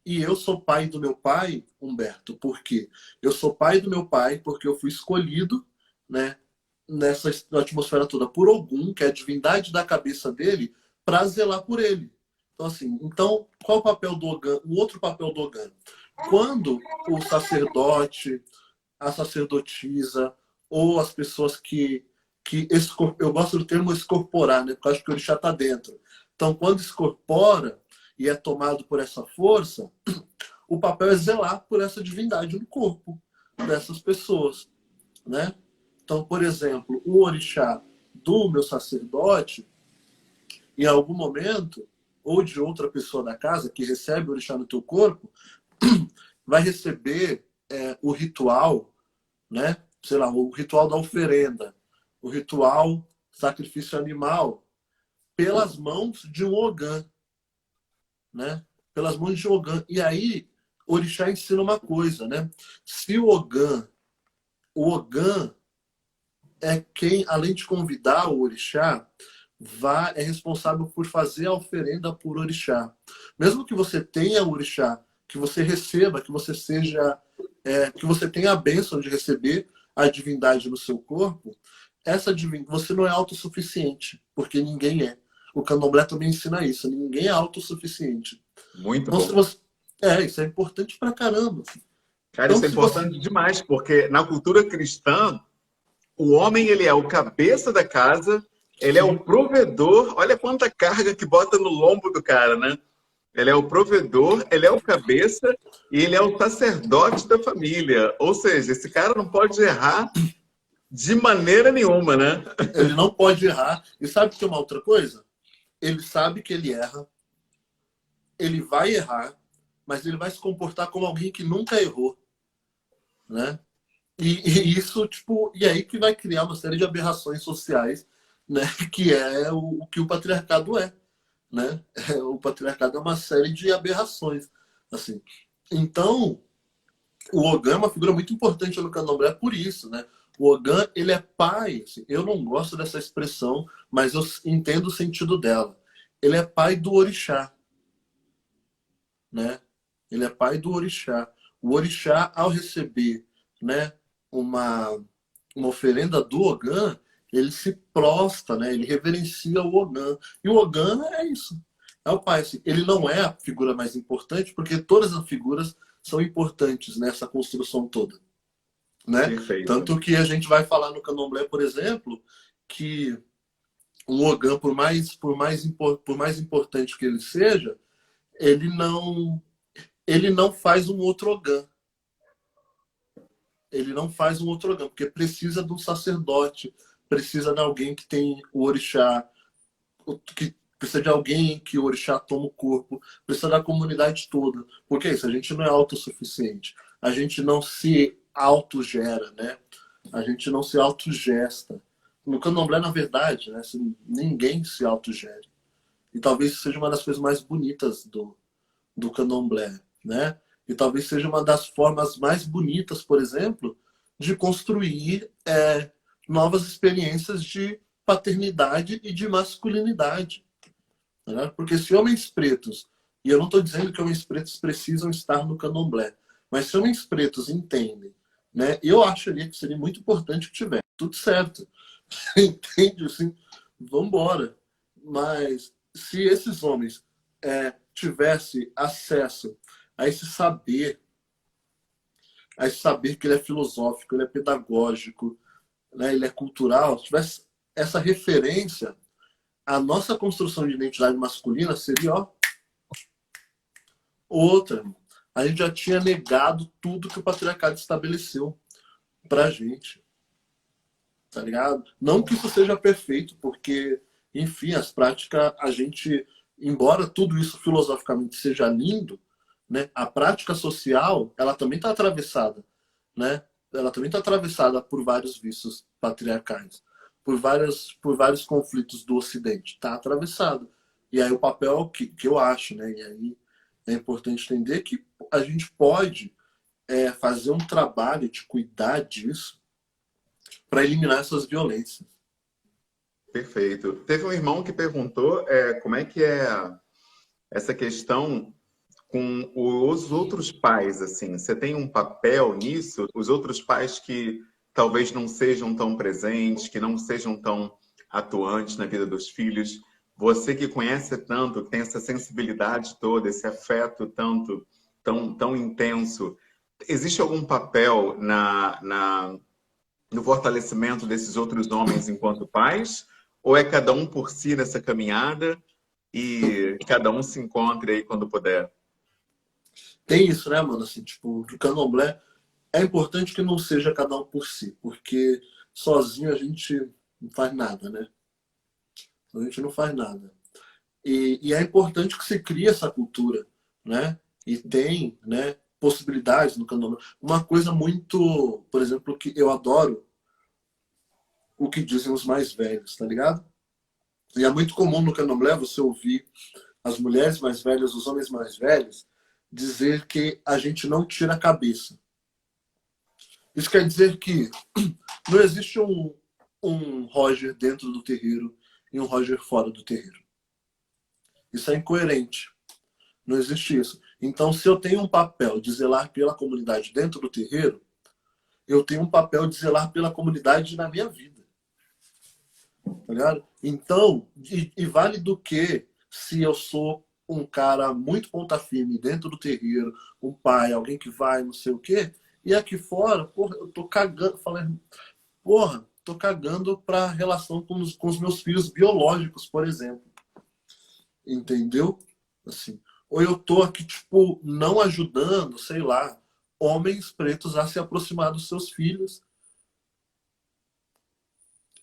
E eu sou pai do meu pai, Humberto, por quê? Eu sou pai do meu pai porque eu fui escolhido, né, nessa atmosfera toda por Ogum, que é a divindade da cabeça dele, para zelar por ele. Então, assim, então, qual o papel do Ogã? O outro papel do Ogã. Quando o sacerdote, a sacerdotisa, ou as pessoas eu gosto do termo escorporar, né, porque eu acho que o orixá está dentro. Então, quando escorpora e é tomado por essa força, o papel é zelar por essa divindade no corpo dessas pessoas, né? Então, por exemplo, o orixá do meu sacerdote, em algum momento, ou de outra pessoa da casa que recebe o orixá no teu corpo, vai receber o ritual, né? Sei lá, o ritual da oferenda, o ritual sacrifício animal, pelas mãos de um Ogã, né? Pelas mãos de Ogã. E aí, o orixá ensina uma coisa, né? Se o Ogã é quem, além de convidar o orixá, é responsável por fazer a oferenda por orixá. Mesmo que você tenha o orixá, que você receba, que você seja, que você tenha a bênção de receber a divindade no seu corpo, você não é autossuficiente, porque ninguém é. O candomblé também ensina isso, ninguém é autossuficiente. Muito Então, se bom. você... isso é importante pra caramba. Cara, Então, isso é se você... importante demais, porque na cultura cristã, o homem ele é o cabeça da casa, ele é o Sim, provedor. Olha quanta carga que bota no lombo do cara, né? Ele é o provedor, ele é o cabeça e ele é o sacerdote da família. Ou seja, esse cara não pode errar de maneira nenhuma, né? ele não pode errar. E sabe que é uma outra coisa? Ele sabe que ele erra, ele vai errar, mas ele vai se comportar como alguém que nunca errou, né? E isso, tipo, e aí que vai criar uma série de aberrações sociais, né? Que é o que o patriarcado é, né? O patriarcado é uma série de aberrações, assim. Então, o Ogã é uma figura muito importante no candomblé por isso, né? O Ogã, ele é pai. Assim, eu não gosto dessa expressão, mas eu entendo o sentido dela. Ele é pai do orixá, né? Ele é pai do orixá. O orixá, ao receber, né, uma, uma oferenda do Ogã, ele se prostra, né? Ele reverencia o Ogã. E o Ogã é isso. É o pai. Assim, ele não é a figura mais importante, porque todas as figuras são importantes nessa construção toda, né? Perfeito. Tanto que a gente vai falar no candomblé, por exemplo, que um Ogã, por mais importante que ele seja, ele não, ele não faz um outro Ogã. Ele não faz um outro Ogã, porque precisa de um sacerdote, precisa de alguém que tem o orixá, que precisa de alguém que o orixá toma o corpo, precisa da comunidade toda. Porque é isso, a gente não é autossuficiente. A gente não se autogera, né? A gente não se autogesta. No candomblé, na verdade, né, assim, ninguém se autogere. E talvez isso seja uma das coisas mais bonitas do candomblé, né? E talvez seja uma das formas mais bonitas, por exemplo, de construir novas experiências de paternidade e de masculinidade. Né? Porque se homens pretos, e eu não estou dizendo que homens pretos precisam estar no candomblé, mas se homens pretos entendem, né, eu acharia que seria muito importante que tivesse tudo certo. Entende? Assim, vamos embora. Mas se esses homens tivessem acesso a esse saber que ele é filosófico, ele é pedagógico, né, ele é cultural, se tivesse essa referência, a nossa construção de identidade masculina seria outra. A gente já tinha negado tudo que o patriarcado estabeleceu pra gente. Tá ligado? Não que isso seja perfeito, porque, enfim, as práticas, a gente, embora tudo isso filosoficamente seja lindo, né, a prática social, ela também está atravessada, né? Ela também está atravessada por vários vícios patriarcais, por vários conflitos do Ocidente. Está atravessado. E aí o papel que eu acho, né? E aí é importante entender que a gente pode fazer um trabalho de cuidar disso para eliminar essas violências. Perfeito. Teve um irmão que perguntou como é que é essa questão com os outros pais, assim. Você tem um papel nisso? Os outros pais que talvez não sejam tão presentes, que não sejam tão atuantes na vida dos filhos. Você que conhece tanto, que tem essa sensibilidade toda, esse afeto tão intenso, existe algum papel no fortalecimento desses outros homens enquanto pais? Ou é cada um por si nessa caminhada e cada um se encontre aí quando puder? Tem isso, né, mano? Assim, tipo, o candomblé é importante que não seja cada um por si, porque sozinho a gente não faz nada, né? A gente não faz nada. E é importante que se crie essa cultura, né? E tem, né, possibilidades no candomblé. Uma coisa muito, por exemplo, que eu adoro o que dizem os mais velhos, tá ligado? E é muito comum no candomblé você ouvir as mulheres mais velhas, os homens mais velhos, dizer que a gente não tira a cabeça. Isso quer dizer que não existe um Roger dentro do terreiro e um Roger fora do terreiro. Isso é incoerente. Não existe isso. Então, se eu tenho um papel de zelar pela comunidade dentro do terreiro, eu tenho um papel de zelar pela comunidade na minha vida. Tá ligado? Então, e vale do que se eu sou um cara muito ponta firme dentro do terreiro, um pai, alguém que vai, não sei o quê, e aqui fora, porra, eu tô cagando, falando, porra, tô cagando pra relação com os meus filhos biológicos, por exemplo. Entendeu? Assim, ou eu tô aqui, tipo, não ajudando, sei lá, homens pretos a se aproximar dos seus filhos.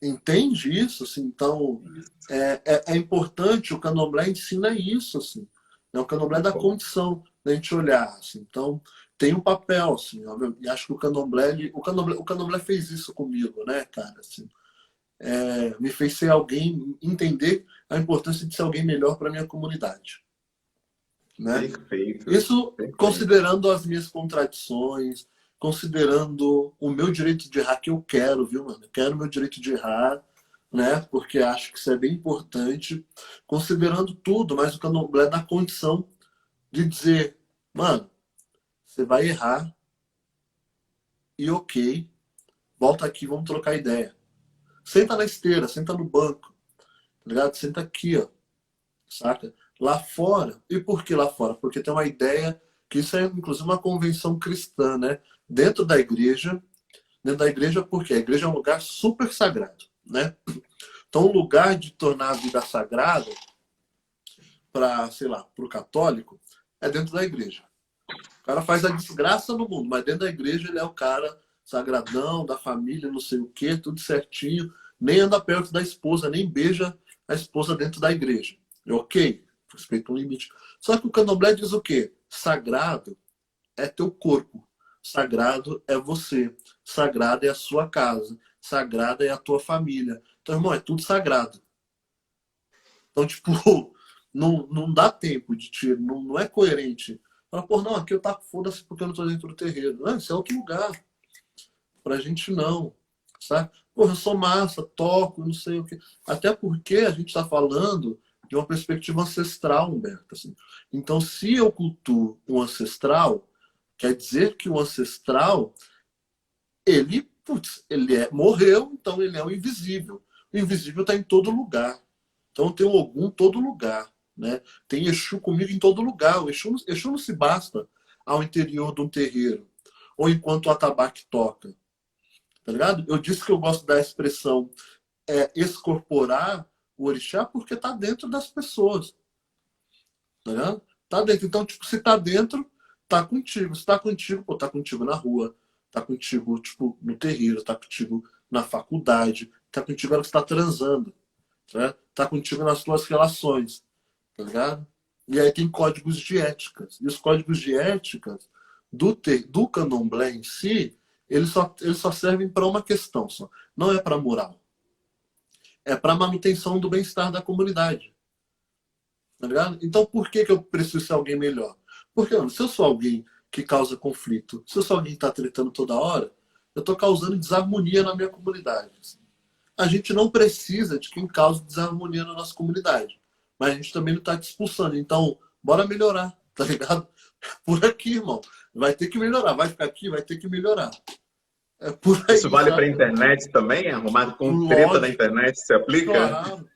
Entende isso? Assim, então, é importante, o candomblé ensina isso, assim. Né? O candomblé dá condição da gente olhar, assim. Então, tem um papel, assim, e acho que o candomblé fez isso comigo, né, cara, assim. Me fez ser alguém, entender a importância de ser alguém melhor para minha comunidade, né? Perfeito. Isso Perfeito. considerando as minhas contradições, considerando o meu direito de errar que eu quero, viu, mano? Eu quero meu direito de errar, né? Porque acho que isso é bem importante. Considerando tudo, mas o candomblé dá condição de dizer, mano, você vai errar e ok, volta aqui, vamos trocar ideia. Senta na esteira, senta no banco, tá ligado? Senta aqui, ó, saca? Lá fora. E por que lá fora? Porque tem uma ideia que isso é inclusive uma convenção cristã, né? Dentro da igreja, porque a igreja é um lugar super sagrado, né? Então, o lugar de tornar a vida sagrada para, sei lá, para o católico é dentro da igreja. O cara faz a desgraça no mundo, mas dentro da igreja ele é o cara sagradão, da família, não sei o quê, tudo certinho, nem anda perto da esposa, nem beija a esposa dentro da igreja. Ok, respeita um limite. Só que o candomblé diz o quê? Sagrado é teu corpo. Sagrado é você. Sagrado é a sua casa. Sagrada é a tua família. Então, irmão, é tudo sagrado. Então, tipo, não dá tempo de tirar, não é coerente Fala, pô, não, aqui eu taco foda-se porque eu não tô dentro do terreiro. Não, isso é outro lugar. Pra gente não, sabe? Porra, eu sou massa, toco, não sei o quê. Até porque a gente está falando de uma perspectiva ancestral, Humberto. Assim. Então, se eu cultuo um ancestral, quer dizer que o ancestral, ele, putz, morreu, então ele é o invisível. O invisível está em todo lugar. Então tem o Ogum em todo lugar. Né? Tem Exu comigo em todo lugar. Exu não se basta ao interior de um terreiro, ou enquanto o atabaque toca. Tá ligado? Eu disse que eu gosto da expressão excorporar o orixá porque tá dentro das pessoas. Tá ligado? Tá dentro. Então, tipo, se tá dentro, tá contigo. Se tá contigo, pô, tá contigo na rua, tá contigo, tipo, no terreiro, tá contigo na faculdade, tá contigo na hora que você tá transando. Tá, tá contigo nas suas relações. Tá ligado? E aí tem códigos de éticas. E os códigos de éticas do candomblé em si, eles só servem para uma questão só. Não é para moral. É para manutenção do bem-estar da comunidade. Tá ligado? Então por que eu preciso ser alguém melhor? Porque, mano, se eu sou alguém que causa conflito, se eu sou alguém que está tretando toda hora, eu estou causando desarmonia na minha comunidade. A gente não precisa de quem cause desarmonia na nossa comunidade. Mas a gente também não está te expulsando. Então, bora melhorar, tá ligado? Por aqui, irmão. Vai ter que melhorar. Vai ficar aqui, vai ter que melhorar. É por Isso aí, vale para a sabe? internet também? Arrumado com treta na Lógico, internet se aplica? claro.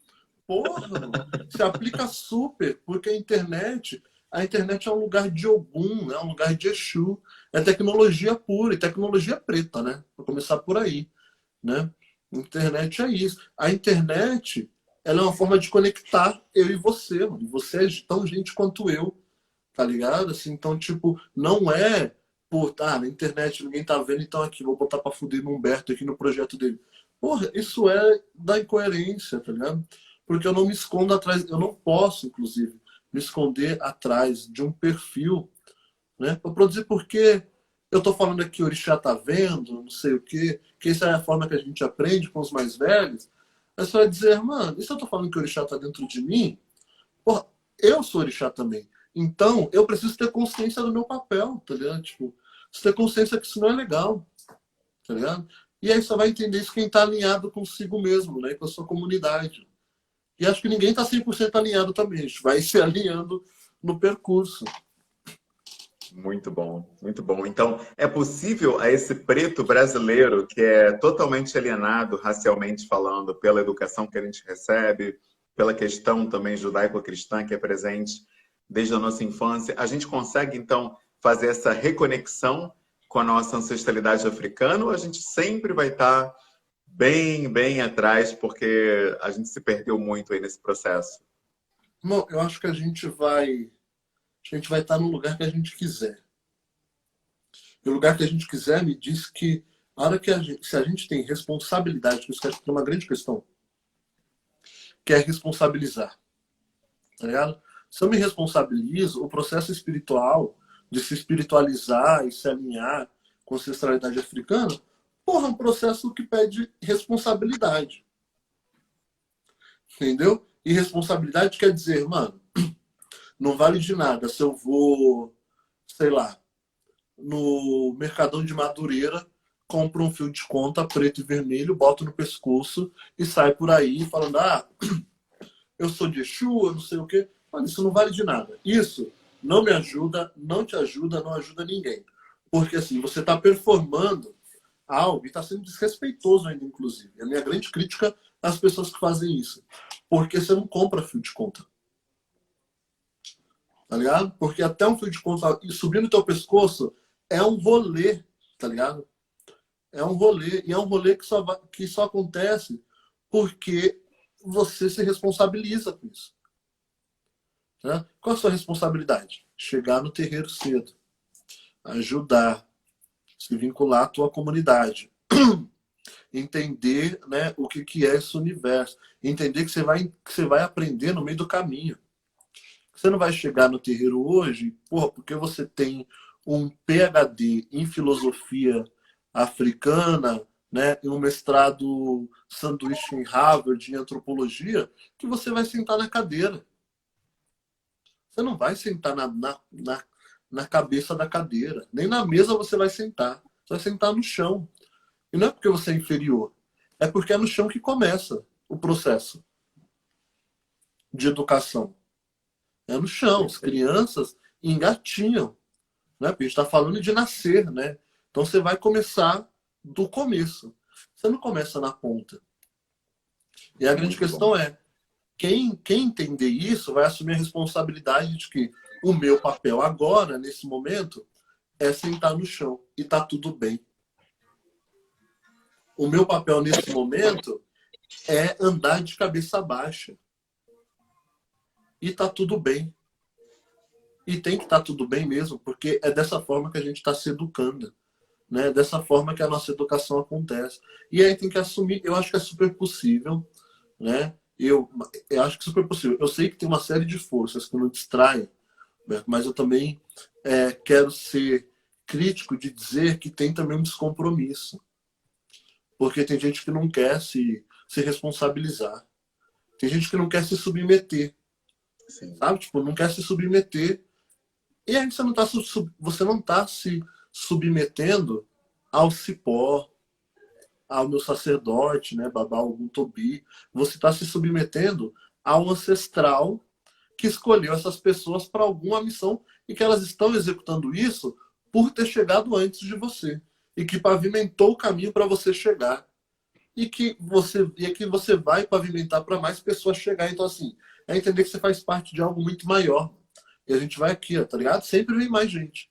Porra, mano. Se aplica super, porque a internet é um lugar de Ogum, é um lugar de Exu. É tecnologia pura e tecnologia preta, né? Para começar por aí, né? Internet é isso. A internet, ela é uma forma de conectar eu e você, mano. Você é tão gente quanto eu, tá ligado? Assim, então, tipo, não é, pô, tá, na internet ninguém tá vendo, então aqui, vou botar pra fuder no Humberto aqui no projeto dele. Porra, isso é da incoerência, tá ligado? Porque eu não me escondo atrás, eu não posso, inclusive, me esconder atrás de um perfil, né? Para produzir porque eu estou falando aqui, o Orixá tá vendo, não sei o quê, que essa é a forma que a gente aprende com os mais velhos. Aí você vai dizer, mano, e se eu estou falando que o Orixá tá dentro de mim? Porra, eu sou Orixá também. Então, eu preciso ter consciência do meu papel, tá ligado? Tipo, você ter consciência que isso não é legal, tá ligado? E aí você vai entender isso quem está alinhado consigo mesmo, né? Com a sua comunidade. E acho que ninguém está 100% alinhado também. A gente vai se alinhando no percurso. Muito bom, muito bom. Então, é possível a esse preto brasileiro que é totalmente alienado, racialmente falando, pela educação que a gente recebe, pela questão também judaico-cristã que é presente desde a nossa infância, a gente consegue, então, fazer essa reconexão com a nossa ancestralidade africana ou a gente sempre vai estar bem, bem atrás porque a gente se perdeu muito aí nesse processo? Não, eu acho que a gente vai estar no lugar que a gente quiser. E o lugar que a gente quiser me diz que a hora que se a gente tem responsabilidade, que isso é uma grande questão, que é responsabilizar, tá ligado? Se eu me responsabilizo, o processo espiritual de se espiritualizar e se alinhar com a ancestralidade africana, porra, é um processo que pede responsabilidade, entendeu? E responsabilidade quer dizer, mano, não vale de nada se eu vou, sei lá, no Mercadão de Madureira, compro um fio de conta preto e vermelho, boto no pescoço e sai por aí falando, ah, eu sou de Exu, eu não sei o quê. Mas isso não vale de nada. Isso não me ajuda, não te ajuda, não ajuda ninguém. Porque assim, você está performando algo e está sendo desrespeitoso ainda, inclusive. É a minha grande crítica às pessoas que fazem isso. Porque você não compra fio de conta. Tá ligado? Porque até um fio de conta subir no teu pescoço é um rolê, tá ligado? É um rolê. E é um rolê que só acontece porque você se responsabiliza com isso. Né? Qual a sua responsabilidade? Chegar no terreiro cedo, ajudar, se vincular à tua comunidade, entender, né, o que é esse universo, entender que você vai aprender no meio do caminho. Você não vai chegar no terreiro hoje, porra, porque você tem um PhD em filosofia africana, né, e um mestrado sanduíche em Harvard em antropologia, que você vai sentar na cadeira. Você não vai sentar na cabeça da cadeira. Nem na mesa você vai sentar. Você vai sentar no chão. E não é porque você é inferior. É porque é no chão que começa o processo de educação. É no chão. As crianças engatinham. Né? Porque a gente está falando de nascer, né? Então você vai começar do começo. Você não começa na ponta. E a grande questão é, quem entender isso vai assumir a responsabilidade de que o meu papel agora, nesse momento, é sentar no chão. E tá tudo bem. O meu papel nesse momento é andar de cabeça baixa. E tá tudo bem. E tem que estar tudo bem mesmo, porque é dessa forma que a gente está se educando. Né? É dessa forma que a nossa educação acontece. E aí tem que assumir, eu acho que é super possível, né? Eu acho que é super possível. Eu sei que tem uma série de forças que nos distraem, mas eu também quero ser crítico de dizer que tem também um descompromisso. Porque tem gente que não quer se responsabilizar. Tem gente que não quer se submeter. Sim. Sabe? Tipo, não quer se submeter. E aí você não tá se submetendo ao cipó, ao meu sacerdote, né, Babá Ogum Tobi. Você está se submetendo ao ancestral que escolheu essas pessoas para alguma missão e que elas estão executando isso por ter chegado antes de você e que pavimentou o caminho para você chegar e que você vai pavimentar para mais pessoas chegar. Então, assim, é entender que você faz parte de algo muito maior. E a gente vai aqui, ó, tá ligado? Sempre vem mais gente.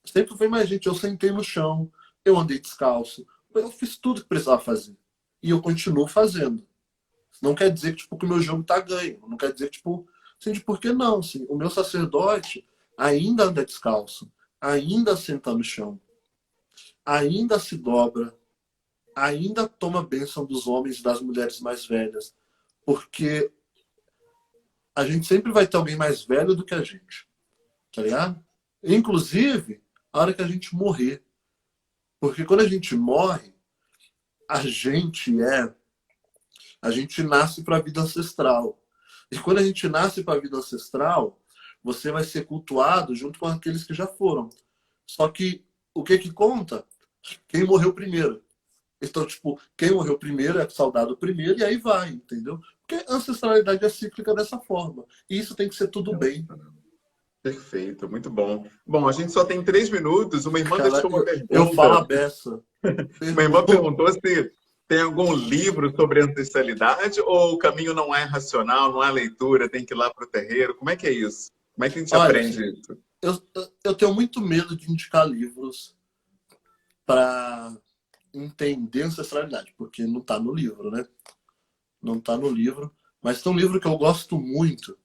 Sempre vem mais gente. Eu sentei no chão, eu andei descalço, eu fiz tudo que precisava fazer. E eu continuo fazendo. Não quer dizer que, tipo, que o meu jogo tá ganho. Não quer dizer que, tipo, assim, de por que não? Assim, o meu sacerdote ainda anda descalço, ainda senta no chão, ainda se dobra, ainda toma bênção dos homens e das mulheres mais velhas. Porque a gente sempre vai ter alguém mais velho do que a gente. Tá ligado? Inclusive, a hora que a gente morrer. Porque quando a gente morre, a gente nasce para a vida ancestral. E quando a gente nasce para a vida ancestral, você vai ser cultuado junto com aqueles que já foram. Só que o que conta? Quem morreu primeiro. Então, tipo, quem morreu primeiro é saudado primeiro e aí vai, entendeu? Porque a ancestralidade é cíclica dessa forma. E isso tem que ser tudo bem. Perfeito, muito bom. Bom, a gente só tem 3 minutos. Uma irmã Cara, deixou uma eu falo a pergunta. beça. Uma irmã perguntou se tem algum livro sobre ancestralidade ou o caminho não é racional, não é leitura, tem que ir lá para o terreiro. Como é que é isso? Como é que a gente Olha, aprende assim, isso? eu tenho muito medo de indicar livros para entender ancestralidade, porque não está no livro, né? Não está no livro. Mas tem um livro que eu gosto muito,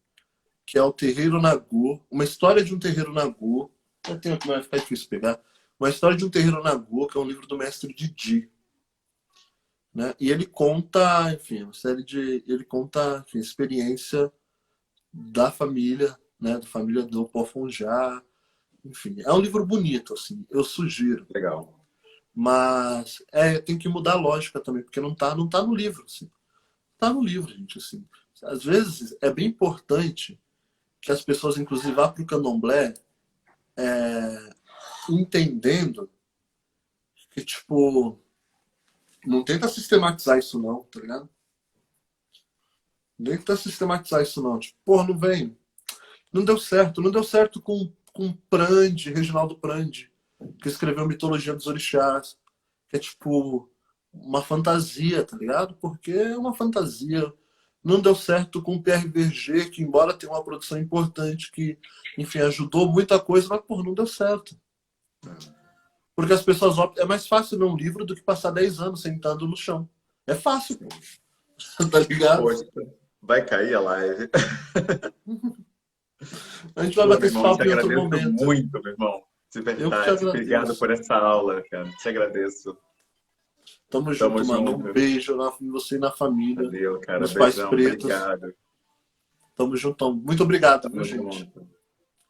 que é o Terreiro Nagô, uma história de um terreiro Nagô. Eu tenho que vai ficar difícil pegar. Uma história de um terreiro Nagô, que é um livro do mestre Didi. Né? E ele conta, enfim, ele conta, enfim, experiência da família, né? Da família do Pofonjá. Enfim, é um livro bonito, assim, eu sugiro. Legal. Mas tem que mudar a lógica também, porque não tá no livro, assim. Tá no livro, gente, assim. Às vezes é bem importante que as pessoas, inclusive, vá para o candomblé entendendo que, tipo, não tenta sistematizar isso não, tá ligado? Não tenta sistematizar isso não. Tipo, porra, não vem. Não deu certo. Não deu certo com Prandi, Reginaldo Prandi, que escreveu Mitologia dos Orixás, que é, tipo, uma fantasia, tá ligado? Porque é uma fantasia. Não deu certo com o Pierre Berger, que embora tenha uma produção importante, que, enfim, ajudou muita coisa, mas, porra, não deu certo. Porque as pessoas optam. É mais fácil ler um livro do que passar 10 anos sentado no chão. É fácil, tá ligado? Poxa, vai cair a live. A gente vai Pô, meu bater esse irmão, te papo em outro agradeço momento. muito, meu irmão. De Eu que te verdade. Obrigado agradeço. por essa aula, cara. Te agradeço. Tamo Tamo junto, mano. Um junto. beijo em você e na família, Valeu, cara. nos pais Beijão. pretos. Obrigado. Tamo juntão. Muito obrigado, viu, Tamo gente? junto.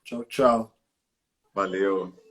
Tchau, tchau. Valeu.